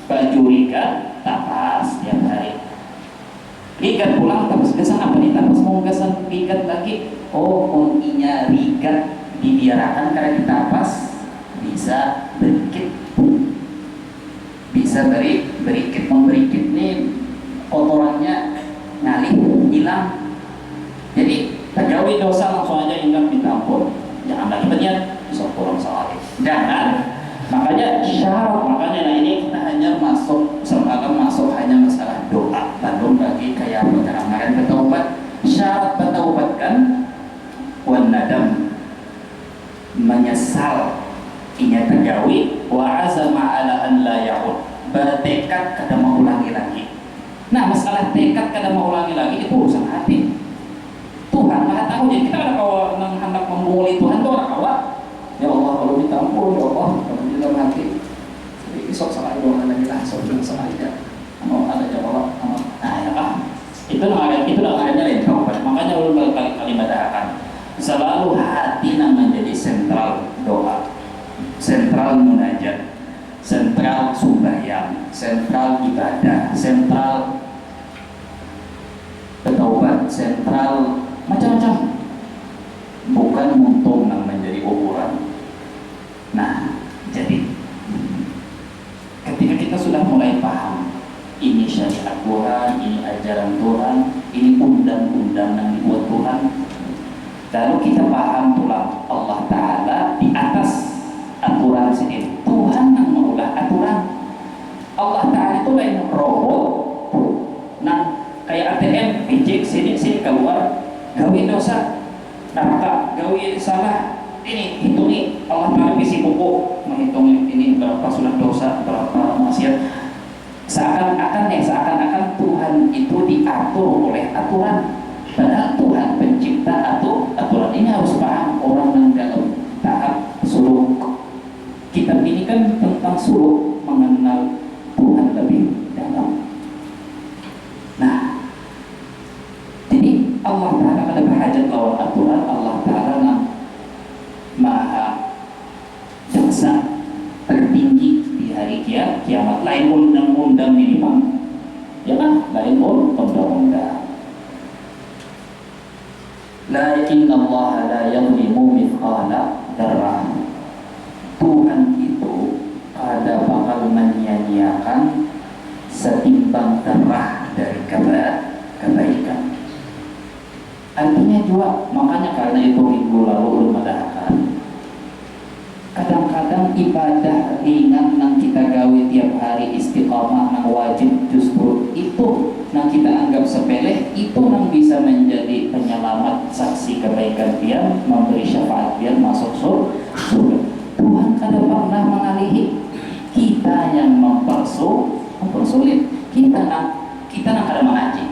baju ikat tapas tiap hari, ikat pulang tapas gesan apa nih, tapas mau gesan ikat lagi, oh kuntinya rikat dibiarkan karena ditapas bisa berikit, bisa berikit memberikit nih kotorannya ngalih hilang. Jadi terjauhi dosa langsung aja ingat minta ampun, jangan lagi berniat bisa pulang sekali, jangan. Makanya syarat, makanya nah ini kita hanya masuk hanya masalah doa, belum bagi kayak kemarin bertaubat. Syarat bertaubat kan wan nadam, menyesal inya tergawi, wa azama ala an la ya'ud, bertekad kada mau ulangi lagi. Nah masalah tekad kada mau ulangi lagi itu urusan hati. Tuhan Maha tahu, jadi kita ada kawan yang hendak membuli Tuhan tuh orang kawan. Ya Allah kalau minta ampun, ya Allah kalau di dalam hati sok sekali doang lagi lah, sok sekali ya. Mau ada jawab, nah ya kan? Itu namanya lain taubat. Makanya ulun berkali-kali mengatakan selalu hati yang menjadi sentral doa, sentral munajat, sentral sembahyang, sentral ibadah, sentral bertaubat, sentral macam-macam, bukan muntung yang menjadi ukuran. Nah jadi ketika kita sudah mulai paham ini syariat Tuhan, ini ajaran Tuhan, ini undang-undang yang dibuat Tuhan, lalu kita paham pula Allah Ta'ala di atas aturan sendiri. Tuhan yang mengolah aturan. Allah Ta'ala itu lain robot, nah kayak ATM, pijik sini keluar, gawe dosa neraka, gawe salah ini hitungi. Allah Ta'ala bisi buku menghitung ini berapa sudah dosa, berapa maksiat. Seakan-akan Tuhan itu diatur oleh aturan, padahal Tuhan pencipta aturan. Ini harus paham orang yang dalam tahap suluk. Kitab ini kan tertinggi di hari kiamat. Lain undang-undang ini Pak, ya kan? Lain undang-undang. La innallaha la yadhlimu mithqala dzarrah. Tuhan itu ada bakal menyia-nyiakan setimbang darah dari kebaikan. Artinya juga, makanya karena itu minggu lalu ulun mendahkan, kadang-kadang ibadah ringan yang kita gawe tiap hari istiqamah yang wajib, justru itu yang kita anggap sepele, itu yang bisa menjadi penyelamat, saksi kebaikan dia, memberi syafaat dia masuk surga. Tuhan kada pernah mengalihi, kita yang mempersulit. Kita kada mengaji.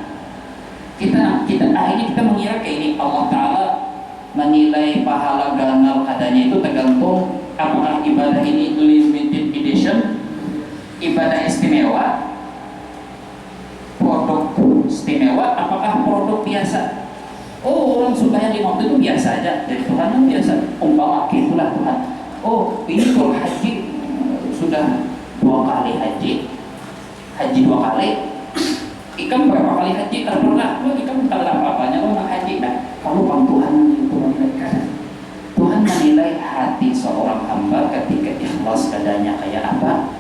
Kita akhirnya kita mengira kayak ini Allah Ta'ala menilai pahala ganal adanya itu tergantung apakah ibadah ini limited edition, ibadah istimewa, produk istimewa, apakah produk biasa. Oh, orang sembahyang 5 waktu itu biasa aja, jadi Tuhan kan biasa, umpama itulah Tuhan. Oh, ini kalau haji sudah 2 kali haji 2 kali. Ikam berapa kali haji? Tidak pernah. Ikam tak ada apa-apanya kalau nak haji. Nah, kalau Bang Tuhan itu menilai Tuhan menilai hati seorang hamba ketika ikhlas adanya kayak apa.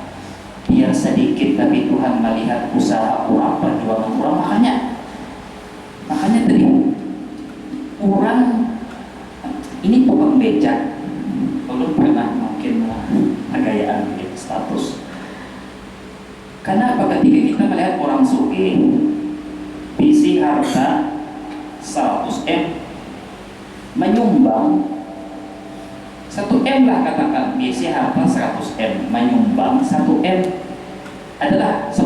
Biar sedikit tapi Tuhan melihat usaha orang, perjuangan orang. Makanya tadi orang ini tukang becak. Belum pernah mungkin agayaan status. Karena apa? Ketika kita melihat orang sugih isi harta 100M menyumbang 1M lah, katakan isi harta 100M menyumbang 1M adalah 10%.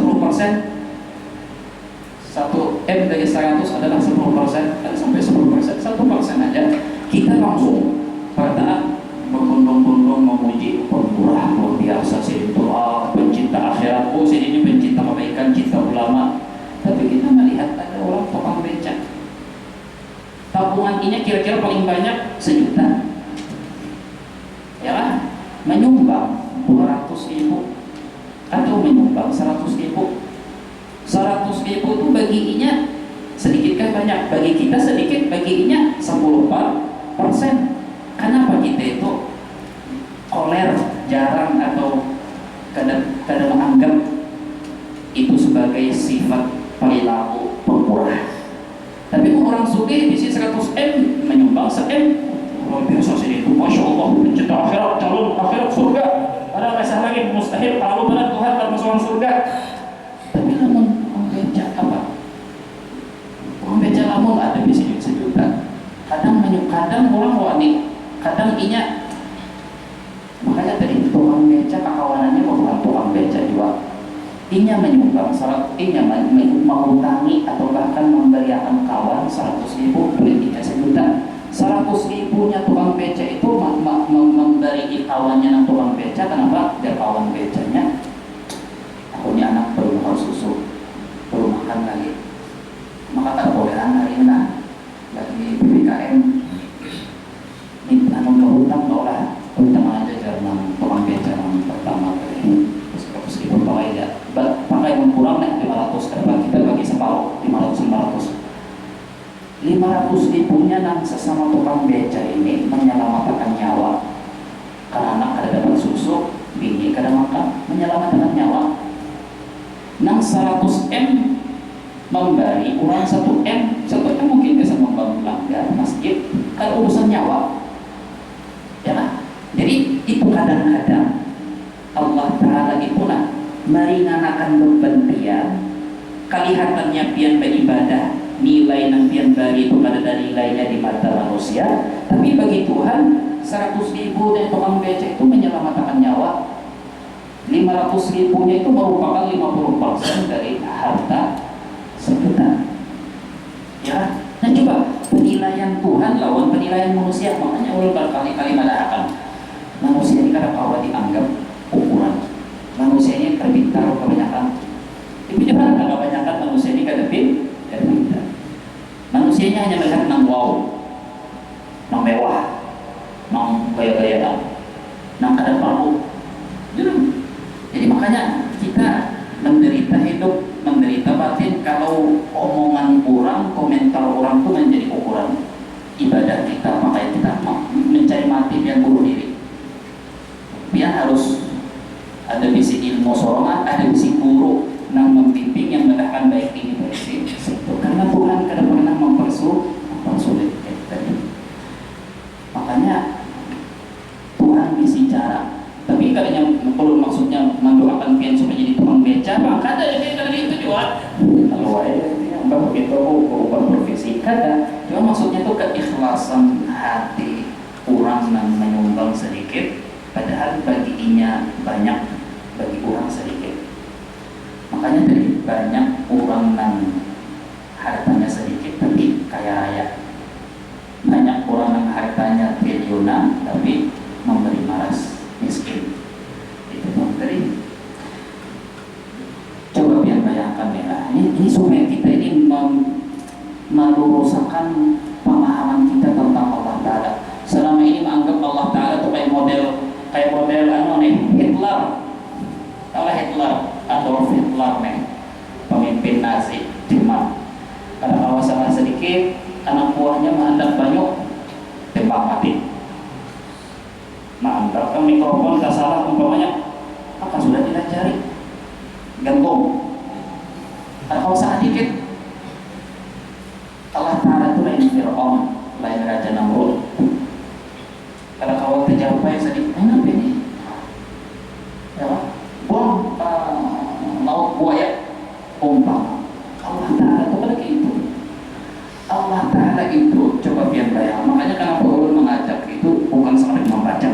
1M dari 100 adalah 10%, dan sampai 10%, 1% aja kita langsung pada berbondong-bondong memuji pemurah luar biasa, si doa pencinta akhirat, oh si ini pencinta kebaikan, cinta ulama. Tapi kita melihat ada orang tukang becak, tabungannya kira-kira paling banyak 1 juta, ya kan? Menyumbang 200.000 atau menyumbang 100.000. 100.000 itu bagiinya sedikit kan banyak? Bagi kita sedikit, bagiinya 10%. Kenapa kita itu koler, jarang atau kadang menganggap itu sebagai sifat perilaku pemurah? Tapi orang sugih bisi 100M menyumbang 1M, luar biasa sih itu, masya Allah, pencinta akhirat, calon akhirat surga. Padahal kisah lagi mustahil kalau benar Tuhan dan masuk surga. Tapi namun orang beca apa? Orang beca namun ada bisi 1 juta. Kadang orang wani, kadang inya. Makanya tadi tukang beca kawanannya bukan tukang beca juga. Inya menyumbang inya mengutangi atau bahkan memberiakan kawan 100.000, beli inya 1 juta. 100.000-nya tukang beca itu memberi kawannya ng tukang beca. Kenapa? Biar kawan becanya, aku ini anak perlu makan susu, perlu makan lagi, maka tak bolehan hari ini lagi PPKM. Namun kehutang bawalah hutang aja jangan tukang beca yang pertama kali. Terus meskipun pakai yang kurang nih 500, kenapa kita bagi separuh 500. 500.000-nya nang sesama tukang beca ini menyelamatkan nyawa. Karena anak kada dapat susu, bini kada makan, menyelamatkan nyawa. Nang 100M memberi kurang 1M mungkin bisa membangun langgar masjid, kalau urusan nyawa. Ya kan? Jadi itu kadang-kadang Allah Ta'ala itu meringankan beban pian, kelihatannya pian beribadah, nilai yang pian bari itu ada dari nilainya di mata manusia, tapi bagi Tuhan 100.000 dari tukang becak itu menyelamatkan nyawa. 500.000-nya itu merupakan 50% dari harta 1 juta. Ya, nah coba penilaian Tuhan lawan penilaian manusia. Makanya ulun berkali-kali mengatakan manusia ini kadang kawat dianggap ukuran. Manusia ini terpintar kebanyakan. Tapi jangan kebanyakan manusia ini kada pintar. Manusianya hanya melihat nang wow, nang mewah, nang gaya-gayaan, nang kada perlu. Jadi Makanya kita menderita hidup, menderita batin kalau omongan orang, komentar orang itu menjadi ukuran ibadah kita. Makanya kita mencari mati yang bunuh diri. Dia harus ada bisi ilmu sorongan, ada bisi guru yang membimbing, yang mendahkan baik ini baik itu. Karena Tuhan kadang pernah mempersulit kita. Makanya Tuhan bisi cara. Tapi kadang perlu maksudnya mendoakan pian supaya jadi tukang beca, maka ada itu juga. Kalau yang begitu berubah profesi kada. Cuma maksudnya itu keikhlasan hati orang yang menyumbang sedikit, padahal baginya banyak, bagi orang sedikit. Makanya dari banyak orang yang hartanya sedikit tapi kaya raya, banyak orang yang hartanya triliunan tapi memberi malas miskin. Itu bang tadi. Coba biar bayangkan ya, ini supaya kita ini meluruskan pemahaman kita tentang Allah Ta'ala. Selama ini menganggap Allah Ta'ala itu kayak model Hitler. Tahu Hitler, Adolf Hitler nih, pemimpin Nazi Jerman. Karena kalau salah sedikit, anak buahnya mengandalkan banyak, tembak mati. Mantap, mikrofon tak salah umpamanya, maka sudah dilajari, gantung. Kalau salah dikit, Allah Ta'ala itu lain Fir'aun, lain Raja Namrud. Kalau kau tercapai sedikit, kenapa ini? Ya, buang laut buaya, umpama. Allah Ta'ala itu pada itu. Allah Ta'ala itu coba biar bayang. Makanya kenapa ulun mengajak itu bukan sampai membaca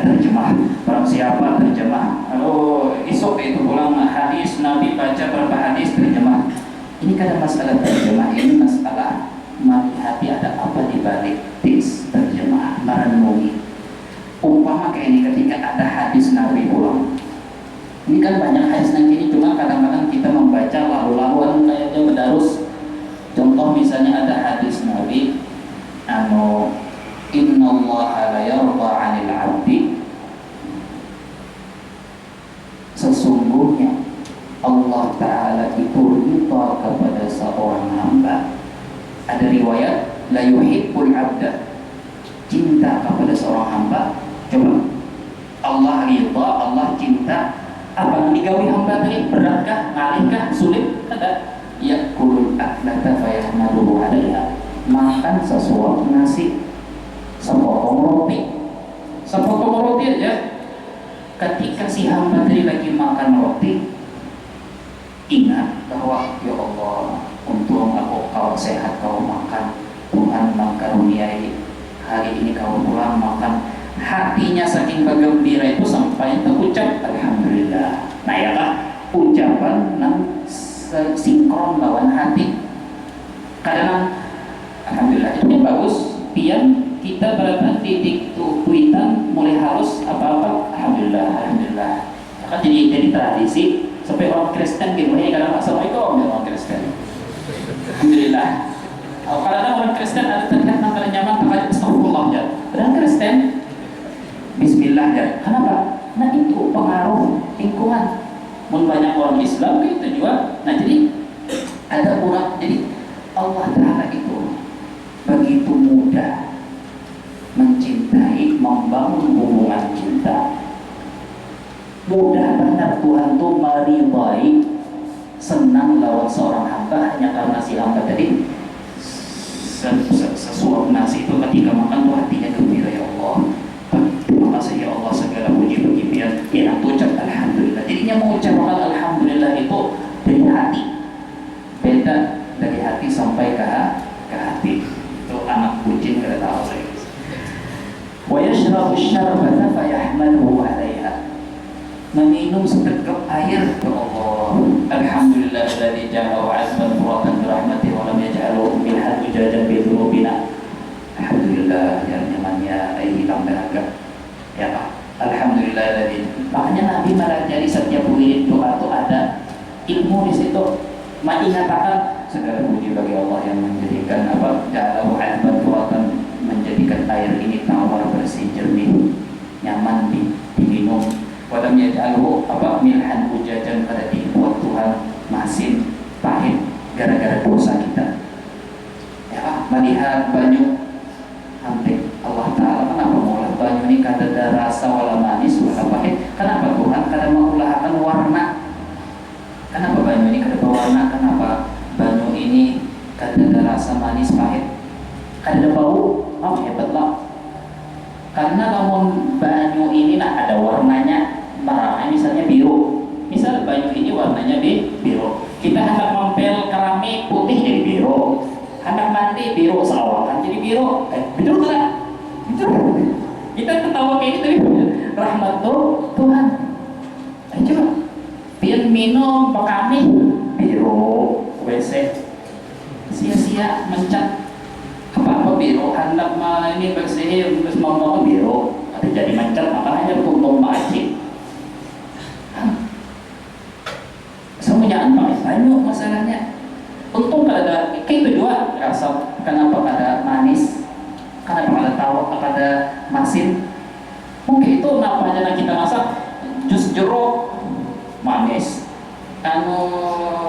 terjemah. Barang siapa terjemah, kalau isok itu pulang hadis Nabi baca berapa hadis terjemah. Ini kadang masalah terjemah, ini masalah melihat ada apa di balik teks terjemah, merenungi. Umpama kayak ini ketika ada hadis Nabi pulang. Ini kan banyak hadis nanti, cuma kadang-kadang kita membaca lalu-laluan kayaknya berdarus. Contoh misalnya ada hadis Nabi, Innallaha la yarda 'anil 'abdi, sesungguhnya Allah Ta'ala itu ridha kepada seorang hamba. Ada riwayat la yuhibbul 'abda, cinta kepada seorang hamba. Coba, Allah ridha, Allah cinta. Apa yang digawi hamba tadi? Beratkah? Ngalihkah? Sulit? Ada. Ya'kulul aklata fayahmaduhu 'alaiha, makan sesuatu nasi, sepotong roti aja. Ketika si hamba tadi lagi makan roti, ingat bahwa ya Allah, untung aku kau sehat, kau makan, Tuhan mengkaruniai hari ini kau pulang makan. Hatinya saking bergembira itu sampai terucap alhamdulillah. Nah ya kah, ucapan yang sinkron lawan hati. Kadang alhamdulillah itu bagus. Pian kita berada di tweetan mulai halus apa-apa alhamdulillah. Kan jadi tradisi sampai orang Kristen gitu ya, kadang assalamualaikum ya orang Kristen. Alhamdulillah. Kadang orang Kristen ada terlihat antara nyaman pakai astagfirullah ya. Kadang Kristen bismillah ya. Kenapa? Nah itu pengaruh lingkungan. Banyak orang Islam gitu juga. Nah jadi ada orang, jadi Allah Ta'ala itu begitu mudah mencintai, membangun hubungan cinta. Mudah banget Tuhan tuh meridai, senang lawan seorang hamba hanya karena si hamba tadi sesuap nasi itu ketika makan tuh hatinya gembira. Ya Allah, terima kasih ya Allah, segala puji bagi biar enak ucap alhamdulillah. Jadinya mengucapkan alhamdulillah itu dari hati, beda dari hati sampai ke hati. Itu anak kucing kada tahu saya. Wa yashrabu syarbata fayahmaduhu 'alaiha, meminum seteguk air, ya Allah, alhamdulillah alladzi ja'alahu 'azban furatan bi rahmatihi wa lam yaj'alhu milhan ujajan bi dhunubina. Alhamdulillah yang nyamannya air hitam dahaga. Ya Pak, alhamdulillah alladzi. Makanya Nabi mengajari setiap wirid doa itu ada ilmu di situ. Mengatakan segala puji bagi Allah yang menjadikan ja'alahu 'azban furatan, menjadikan air ini tawar, bersih, jernih, nyaman diminum. Walam yaj'alhu milhan ujajan, pada dibuat Tuhan masin pahit gara-gara dosa kita. Ya, melihat banyu hampir Allah Ta'ala kenapa mengolah banyu ini kada rasa wala manis wala pahit? Kenapa Tuhan kada mengulahkan warna? Kenapa banyu ini kada berwarna? Kenapa banyu ini kada rasa manis pahit? Kada bau? Oh hebatlah. Karena namun banyu ini ada warnanya merah, misalnya biru. Misal banyu ini warnanya biru. Kita hendak mempel keramik putih jadi biru. Hendak mandi biru sawangan jadi biru. Betul tak? Betul. Kita ketawa kayak gitu. Rahmat Tuhan. Ayo. Pian minum pakai biru. WC. Sia-sia mencat. Apa biru, hendak ini bersih, terus mau biru, ada jadi mancat, makanya tumpung macet. Semuanya pakai banyak masalahnya. Untung ada, kayak itu juga rasa kenapa ada manis, kenapa ada tahu, ada masin. Mungkin itu napanya kita masak jus jeruk manis.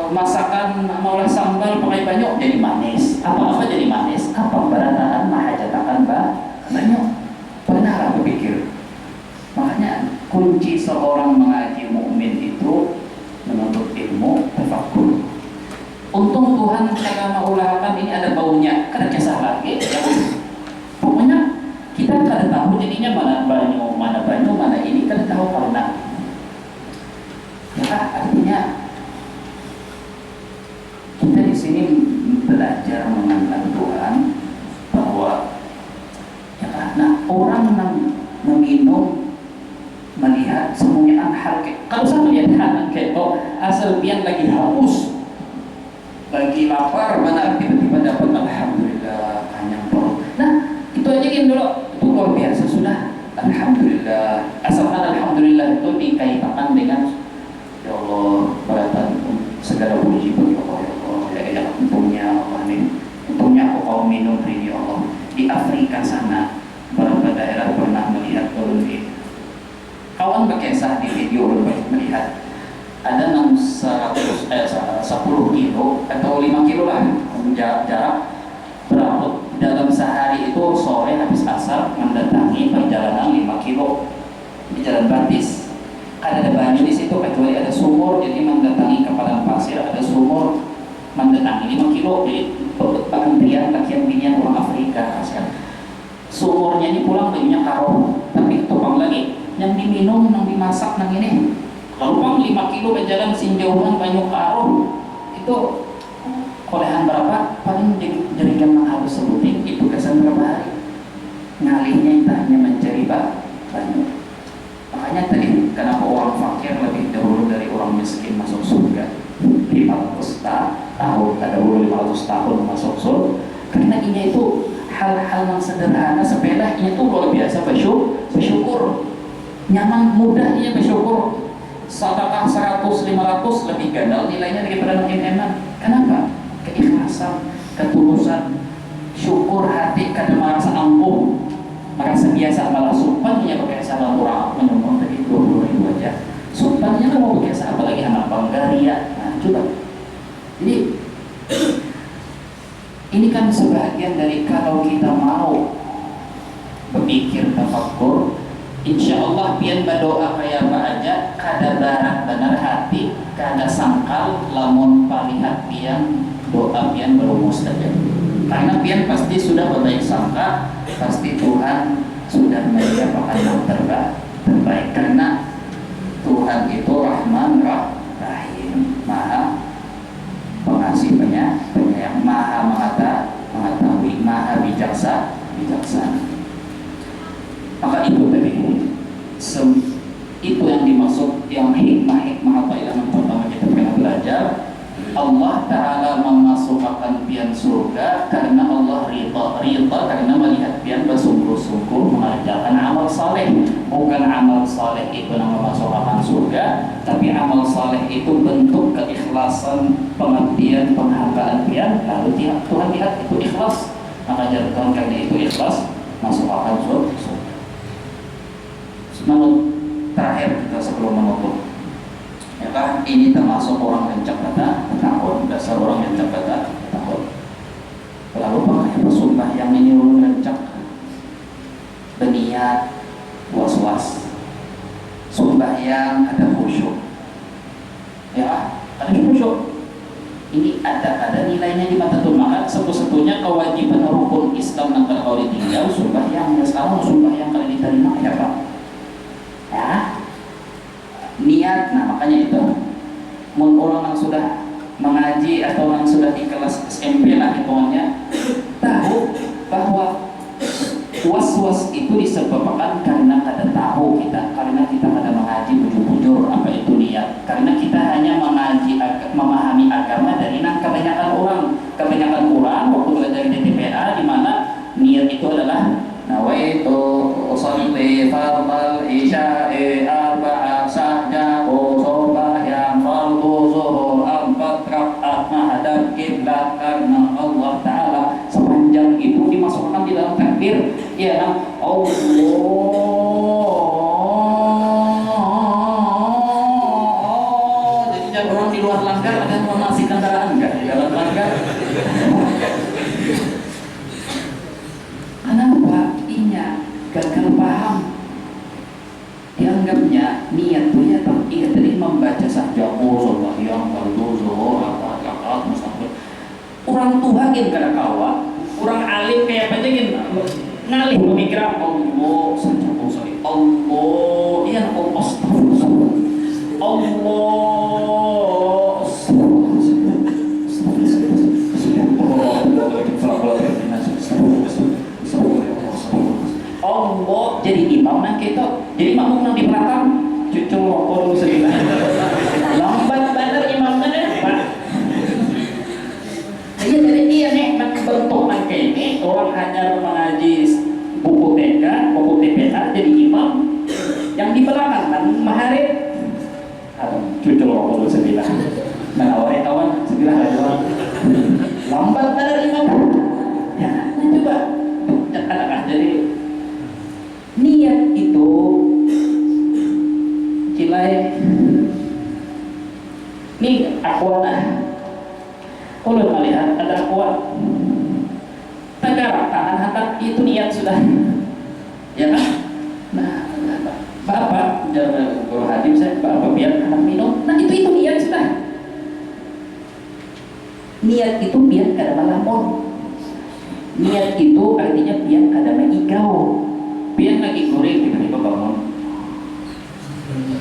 Masakan maulah sambal pakai banyak jadi manis, apa-apa jadi manis, apa berataan mahajatakan banyak. Benar aku pikir. Makanya kunci seorang mengaji mukmin itu menuntut ilmu tafakkur. Untung Tuhan kada mengulahkan ini ada baunya, kada kisah lagi ya. Pokoknya kita kada tahu jadinya mana banyu mana ini kada tahu karena ya artinya kita di sini belajar mengenal Tuhan bahwa ya karena orang meminum melihat semuanya hal kalau saya melihat hal kayak asal pian lagi haus lagi lapar benar tiba-tiba dapat alhamdulillah kanyang perut. Nah itu aja kan dulu itu luar biasa sudah alhamdulillah. Asalkan alhamdulillah itu dikaitkan dengan ya Allah beratan segala puji bagi Allah ya Allah ya untungnya Allah nih untungnya aku kau minum ini Allah. Di Afrika sana beberapa daerah pernah melihat turun ini kawan berkisah di video melihat ada 10 kilo atau 5 kilo lah jarak berapa dalam sehari itu sore habis asar mendatangi perjalanan 5 kilo di jalan Batis. Kan ada banyu di situ kecuali ada sumur, jadi mendatangi kepadang pasir ada sumur mendatangi 5 kilo jadi pengantrian kakian binian orang Afrika kasihan. Sumurnya ini pulang banyunya karo tapi topang lagi yang diminum yang dimasak nang ini lalu bang 5 kilo berjalan sinjauhan banyu karo itu kolehan berapa paling jerikan yang harus sebutin itu kesan berapa hari ngalihnya entahnya mencari banyu. Makanya tadi kenapa orang fakir lebih dahulu dari orang miskin masuk surga 500 tahun dahulu 500 tahun masuk surga karena ini itu hal-hal yang sederhana sepele ini tuh luar biasa bersyukur nyaman mudahnya bersyukur. Sedekah 100, 500 lebih gandal nilainya daripada makin enak. Kenapa? Keikhlasan, ketulusan, syukur hati, kada merasa ampuh, merasa biasa malah sumpannya berbiasa dalam orang menyumbang tadi 20.000 aja. Sumpannya kan mau biasa apalagi anak Banggaria. Nah coba. Jadi ini kan sebagian dari kalau kita mau berpikir tafakkur. Insya Allah pian berdoa kayak apa aja kada barat benar hati kada sangkal lamun palihat pian doa pian berumus saja karena pian pasti sudah berbaik sangka pasti Tuhan sudah menyiapkan yang terbaik karena Tuhan itu Rahman Rahim maha pengasih penyayang maha mengetahui maha bijaksana. Maka itu tadi itu yang dimaksud yang hikmah apa yang pertama kita pernah belajar Allah Ta'ala memasukkan pian surga karena Allah rida karena melihat pian bersungguh-sungguh mengerjakan amal saleh. Bukan amal saleh itu yang memasukkan surga tapi amal saleh itu bentuk keikhlasan pengabdian penghargaan pian lalu Tuhan lihat itu ikhlas maka jadikan karena itu ikhlas masukkan surga. Menurut terakhir kita sebelum menutup, ya kan, ini termasuk orang yang cakap tahun, dasar orang yang cakap tahun. Lalu pakai bersumpah yang ini ulun rencak berniat was-was, sembahyang ada khusyuk, ya ada khusyuk. Ini ada nilainya di mata Tuhan. Maka satu-satunya kewajiban rukun Islam yang kalau ditinggal sembahyang. Ya sekarang sembahyang kalau diterima ya Pak, ya niat. Nah makanya itu orang yang sudah mengaji atau yang sudah di kelas SMP lah hitungannya tahu bahwa was-was itu disebabkan karena kada tahu kita, karena kita kada mengaji bujur-bujur apa itu niat, karena kita hanya mengaji memahami agama dari kebanyakan orang waktu belajar di TPA, di mana niat itu adalah nawaitu usolli fardal isya'i arba'a sahja usobah yang fardu zuhur 4 rakaat menghadap kiblat karena Allah Ta'ala. Sepanjang itu dimasukkan di dalam takbir, ya Allah, jadi jangan orang di luar langgar ada masih kendaraan enggak di dalam langgar. Kenapa? Inya gagal paham, dianggapnya niat itu ya tadi membaca saja Allah yang berdoa apa rakaat mustaqbil. Orang tua gin kada kawa, orang alim kayak apa aja gin ngalih pemikiran Allah saja Allah, iya Allah astagfirullah Allah Allah. Jadi imam nang kita, jadi makmum nang di belakang cucu rokok dulu sedikit lambat bener imamnya deh Pak. Jadi iya nih bentuk nang ini orang hanya mengaji buku TK, buku TPA jadi imam, yang di belakang kan maharib cucu rokok dulu sedikit nah awalnya kawan sebilah aja lambat bener imam ya. Nah coba anak-anak, jadi niat itu cilai ini akhwat. Ulun melihat ada akhwat negara tahan hantar itu niat sudah, ya kan? Nah bapak guru hadim saya, bapak biar anak minum, nah itu niat sudah. Niat itu biar kada malampon, niat itu artinya biar kada mengigau. Biar lagi goreng tiba-tiba bangun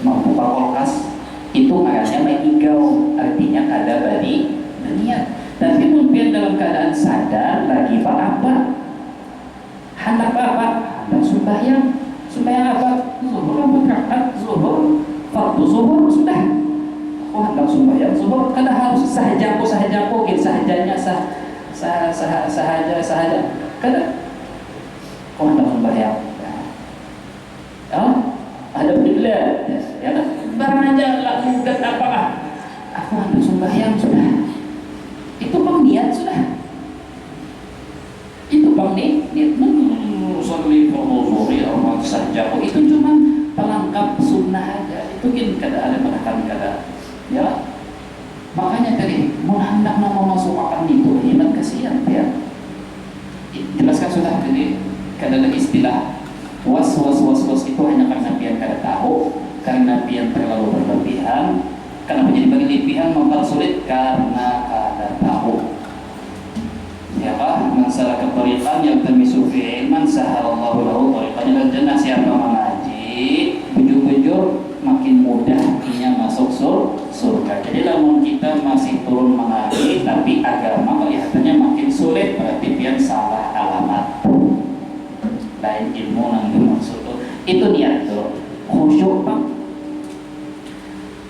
mau buka kulkas, itu artinya mengigau, artinya kada bari berniat. Tapi mungkin dalam keadaan sadar lagi apa hendak apa hendak sembahyang apa zuhur 4 rakaat zuhur fardu zuhur sudah. Oh hendak sembahyang zuhur kada harus sahaja mungkin sahajanya sahaja kada. Oh hendak sembahyang alhamdulillah ya kan, barang aja lah mugat apakah aku hendak sembahyang sudah, itu bang niat sudah, itu bang niat musolli fardhu amal saja, itu cuma pelengkap sunnah aja, itu kan kada ada menekan kada, ya. Makanya tadi mau hendak nama masukkan itu hemat kasihan ya, jelaskan sudah. Jadi kada ada istilah was itu hanya karena pian kada tahu, karena pian terlalu berlebihan. Kenapa jadi berlebihan mempersulit? Karena kada tahu. Siapa masalah ketarikan yang termisu fi ilman sahalallahu lahu tariqan ilal jannah. Siapa mengaji bujur-bujur makin mudah ia masuk surga. Jadi lamun kita masih turun mengaji tapi agama kelihatannya makin sulit, berarti pian salah alamat. Lain ilmu nang dimaksud itu niat tuh. Khusyuk Pak,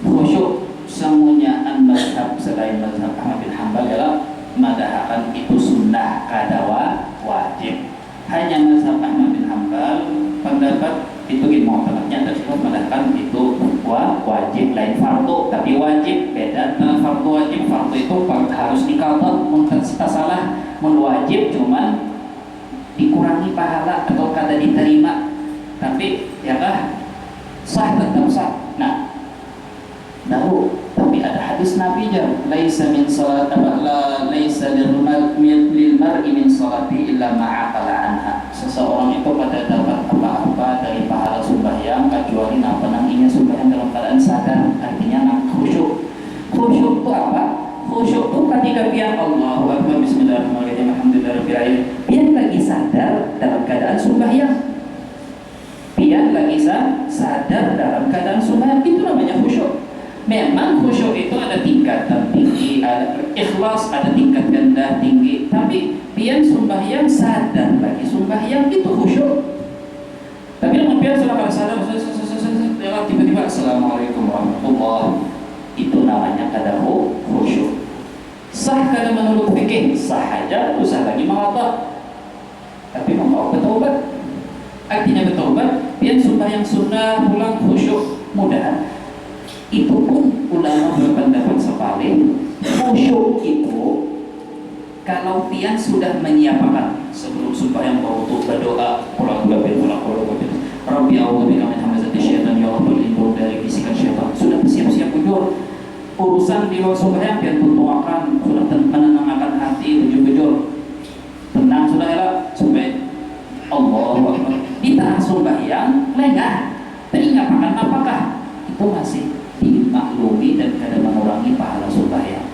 khusyuk semuanya mazhab selain mazhab Ahmad bin Hanbal adalah madhahakan itu sunnah kada wajib. Hanya mazhab Ahmad bin Hanbal pendapat itu mu'tamadnya dari madhahakan itu wajib, lain fardu tapi wajib beda. Nah fardu wajib, fardu itu harus diqadha, mungkin kita salah, wajib cuman dikurangi pahala atau kada diterima, tapi ya kah sah tetap hijab, laisa min salat la laisa lil mar'i min salati illa ma'aqala anha. Seseorang itu pada dapat apa-apa dari pahala sembahyang kecuali namanya sembahyang dalam keadaan sadar, artinya khusyuk. Khusyuk itu apa? Khusyuk itu ketika dia Allahu Akbar bismillahirrahmanirrahim alhamdulillahirabbil alamin, dia lagi sadar dalam keadaan sembahyang. Dia lagi sadar dalam keadaan sembahyang, itu namanya khusyuk. Memang khusyuk itu ada tingkatan tinggi, ada ikhlas, ada tingkat rendah tinggi. Tapi pian sembahyang sadar lagi sembahyang itu khusyuk. Tapi namun pian sudah sadar, tiba-tiba assalamualaikum warahmatullah, itu namanya kada khusyuk. Sah kada menurut fikih, sah aja, usah lagi mengotot. Tapi mau bertobat, artinya bertobat, pian sembahyang sunnah pulang khusyuk mudah. Itu pun ulama berpendapat sepaling, khusyuk itu kalau pian sudah menyiapkan sebelum sembahyang untuk berdoa, Rabbi a'udzubika min hamazati syaitan, ya Allah berlindung dari bisikan syaitan. Sudah siap-siap bujur urusan di luar sembahyang, pian berdoakan, sudah menenangkan hati, bujur tenang sudah ya sampai Allahu Akbar. Kita sembahyang lengah, teringat akan apakah itu masih dimaklumi dan kada mengurangi pahala sembahyang.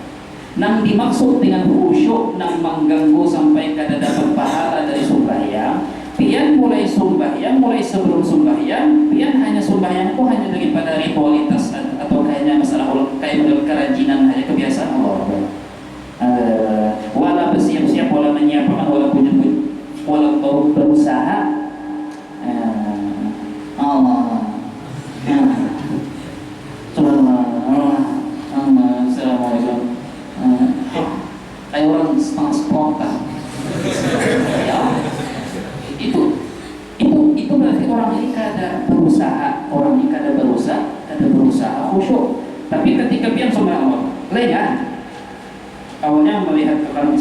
Nang dimaksud dengan khusyuk nang mengganggu sampai kada dapat pahala dari sembahyang, pian mulai sembahyang, mulai sebelum sembahyang, pian hanya sembahyang itu hanya daripada ritualitas atau kayaknya masalah kayak model kerajinan, hanya kebiasaan Allah. Wala bersiap-siap, wala menyiapkan, wala punya-punya, wala berusaha. Allah. Assalamualaikum. Kayak orang setengah spontan. Ya, itu berarti orang ini kada berusaha, kada berusaha khusyuk. Tapi ketika pian sembahyang lengah, awalnya melihat ke kanan,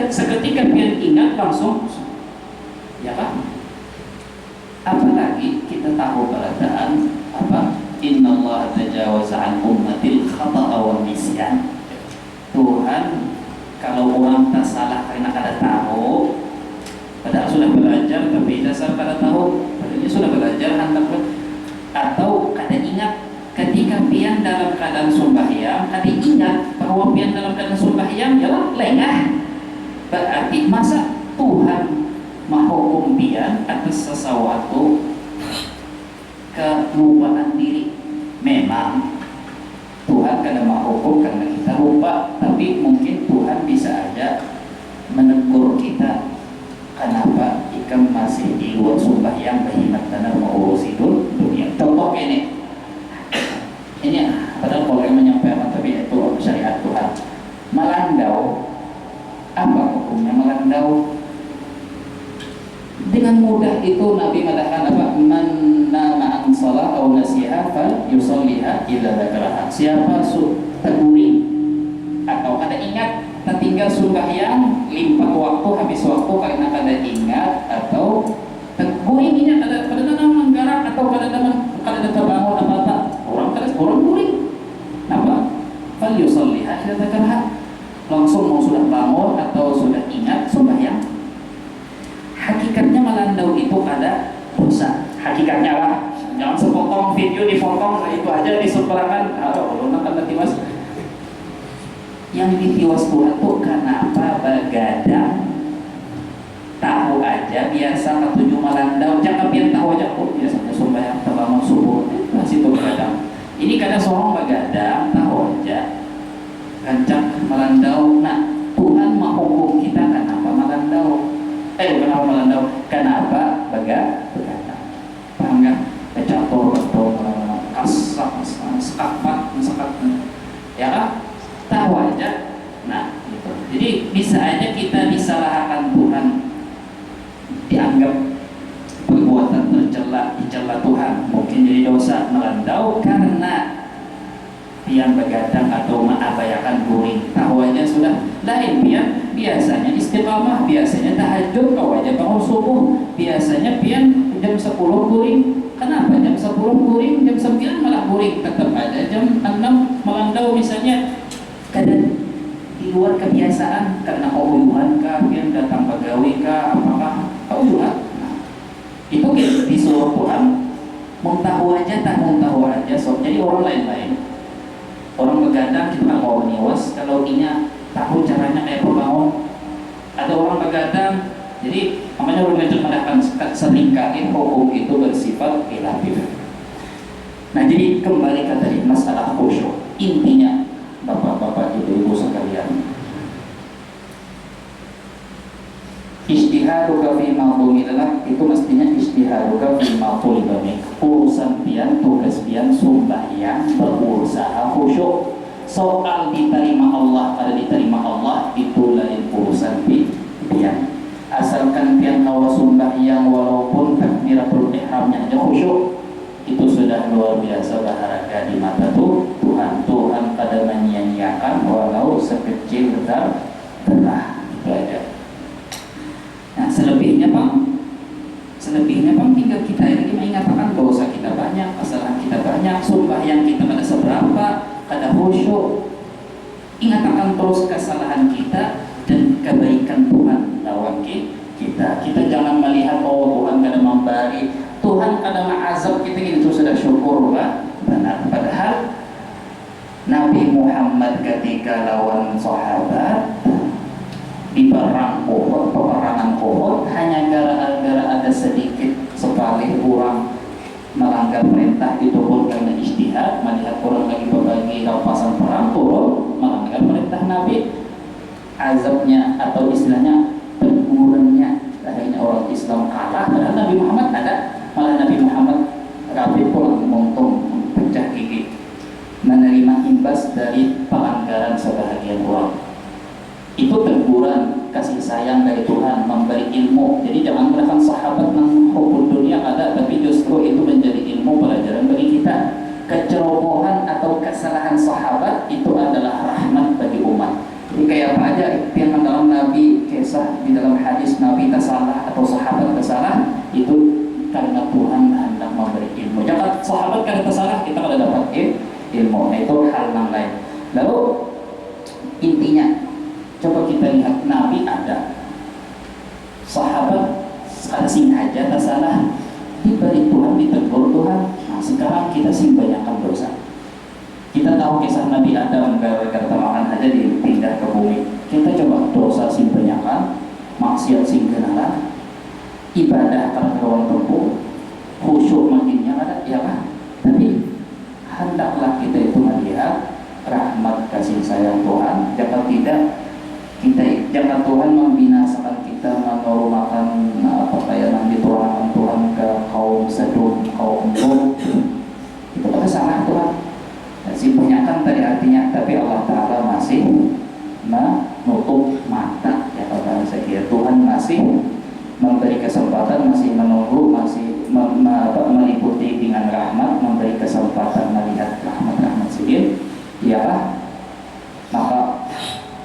seketika pian ingat langsung, ya kan? Apalagi kita tahu keadaan apa? Innallaha tajawaza an ummatil khata'a wa nisyan. Tuhan kalau orang tak salah karena kada tahu, padahal sudah belajar tapi dasar kada tahu, padahal sudah belajar hendak atau kada ingat ketika pian dalam keadaan sembahyang, kada ingat bahwa pian dalam keadaan sembahyang ialah lengah. Berarti masa Tuhan menghukum pian atas sesuatu kelupaan diri. Memang Tuhan kadang menghukum karena kita lupa, tapi mungkin Tuhan bisa aja menegur kita. Kenapa ikam masih di luar sembahyang berhimat dan mau urusi dunia? Contoh ini padahal kalau yang menyampaikan, tapi itu syariat Tuhan. Melandau, apa hukumnya melandau? Dengan mudah itu Nabi mengatakan apa? Man nama an shalah aw nasiha fal yusalliha illa dzakaraha. Siapa terguling atau kada ingat tertinggal sembahyang limpah waktu, habis waktu karena kada ingat atau terguling ingat kada menggarak atau kada terbangun apa orang guling apa? Fal yusalliha illa dzakaraha. Langsung mau sudah bangun atau sudah ingat sembahyang. Hakikatnya melandau itu ada dosa. Hakikatnya lah, jangan sepotong video dipotong itu aja diseberangan. Nanti mas, yang ditiwas Tuhan tuh karena apa? Begadang. Tahu aja biasa ketujuh melandau. Jangan pian tahu aja kok biasanya sembahyang terbangun subuh masih tuh begadang. Ini kadang seorang begadang tahu aja kencang melandau. Nah, Tuhan menghukum kita kenapa melandau? Kenapa melandau? Kenapa begadang? Paham nggak? Kecatur, kasak, sekat, ya kan? Tahu aja. Nah, gitu. Jadi bisa aja kita disalahkan Tuhan, dianggap perbuatan dicela Tuhan, mungkin jadi dosa melandau karena yang begadang atau mengabayakan guring. Tahu aja sudah lain pian biasanya istiqamah, biasanya tahajud, kau aja bangun subuh, biasanya pian jam 10 guring. Kenapa jam 10 guring, jam 9 malah guring? Tetap aja jam 6 melandau misalnya. Kadang di luar kebiasaan karena keuyuhan kah, yang datang pegawai kah, apakah keuyuhan? Nah, itu kita disuruh Tuhan mau tahu aja, so, jadi orang lain-lain. Orang begadang kita nggak mau niwas kalau inya tahu caranya kayak pembangun. Ada orang begadang, jadi namanya orang itu mendapatkan seringkali hukum itu bersifat relatif. Nah, jadi kembali ke tadi masalah khusyuk. Intinya, bapak-bapak, ibu-ibu sekalian, ijtihaduka fi ma'lumillah itu mestinya ijtihaduka fi ma'lumillah. Urusan pian, tugas pian, sembahyang, berusaha khusyuk. Soal diterima Allah, pada diterima Allah itu lain urusan pian. Asalkan pian hawa sembahyang walaupun takbiratul ihramnya aja khusyuk, itu sudah luar biasa berharga di mata Tuhan. Tuhan pada menyanyiakan walau sekecil darah. Itu aja. Nah, selebihnya Bang, tinggal kita ini mengingatkan dosa kita banyak, kesalahan kita banyak, sembahyang kita pada seberapa, kada khusyuk. Ingatkan terus kesalahan kita dan kebaikan Tuhan lawan kita. Kita jangan melihat Tuhan kada memberi, Tuhan kada mengazab kita, itu sudah syukur lah. Benar. Padahal Nabi Muhammad ketika lawan sahabat di peperangan Uhud hanya gara-gara ada sedikit sekali orang melanggar perintah, itu pun karena ijtihad, melihat orang lagi berbagi rampasan perang, turun melanggar perintah Nabi. Azabnya atau istilahnya tegurannya, akhirnya orang Islam kalah. Padahal Nabi Muhammad ada, malah Nabi Muhammad kafir pulang untung pecah gigi, menerima imbas dari pelanggaran sebahagian orang. Itu teguran kasih sayang dari Tuhan, memberi ilmu. Jadi jangan mereka sahabat menghubung dunia ada, tapi justru itu menjadi ilmu pelajaran bagi kita. Kecerobohan atau kesalahan sahabat itu adalah rahmat bagi umat. Jadi kayak apa aja yang dalam Nabi, kisah di dalam hadis Nabi tersalah atau sahabat tersalah, itu karena Tuhan hendak memberi ilmu. Jangan sahabat kada tersalah kita kada dapat ilmu. Nah, itu hal yang lain. Lalu intinya, coba kita lihat Nabi ada, sahabat ada sing aja tersalah, diberi Tuhan, ditegur Tuhan. Nah, sekarang kita sing banyakkan dosa. Kita tahu kisah Nabi Adam gara-gara makan aja dipindah ke bumi. Kita coba dosa sing banyakkan, maksiat sing kenalan, ibadah karena kawan tempuh, khusyuk makinnya ada, ya kan? Tapi hendaklah kita itu melihat rahmat kasih sayang Tuhan. Jangan Tuhan membinasakan kita, mengorbankan pakaian dituangkan Tuhan ke kaum Sedum, kaum Lut. Itu pada salah Tuhan. Simpanyakan tadi artinya, tapi Allah Ta'ala masih menutup mata. Ya, kalau saya kira Tuhan masih memberi kesempatan, masih menunggu, masih meliputi dengan rahmat, memberi kesempatan melihat rahmat-rahmat sedikit. Ya, maka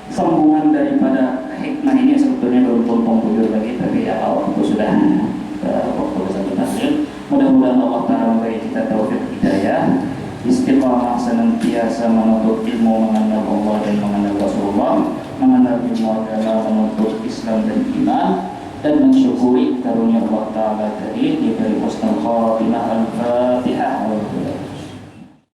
sambungan daripada hikmah ini sebetulnya belum tumpang bujur lagi, tapi ya waktu sudah waktu sudah. Mudah-mudahan Allah Ta'ala memberi kita taufik hidayah, istiqamah senantiasa menuntut ilmu, mengenal Allah dan mengenal Rasulullah, mengenal ilmu agama, menuntut Islam dan iman, dan mensyukuri karunia Allah Ta'ala tadi diberi husnul khatimah. Al-Fatihah.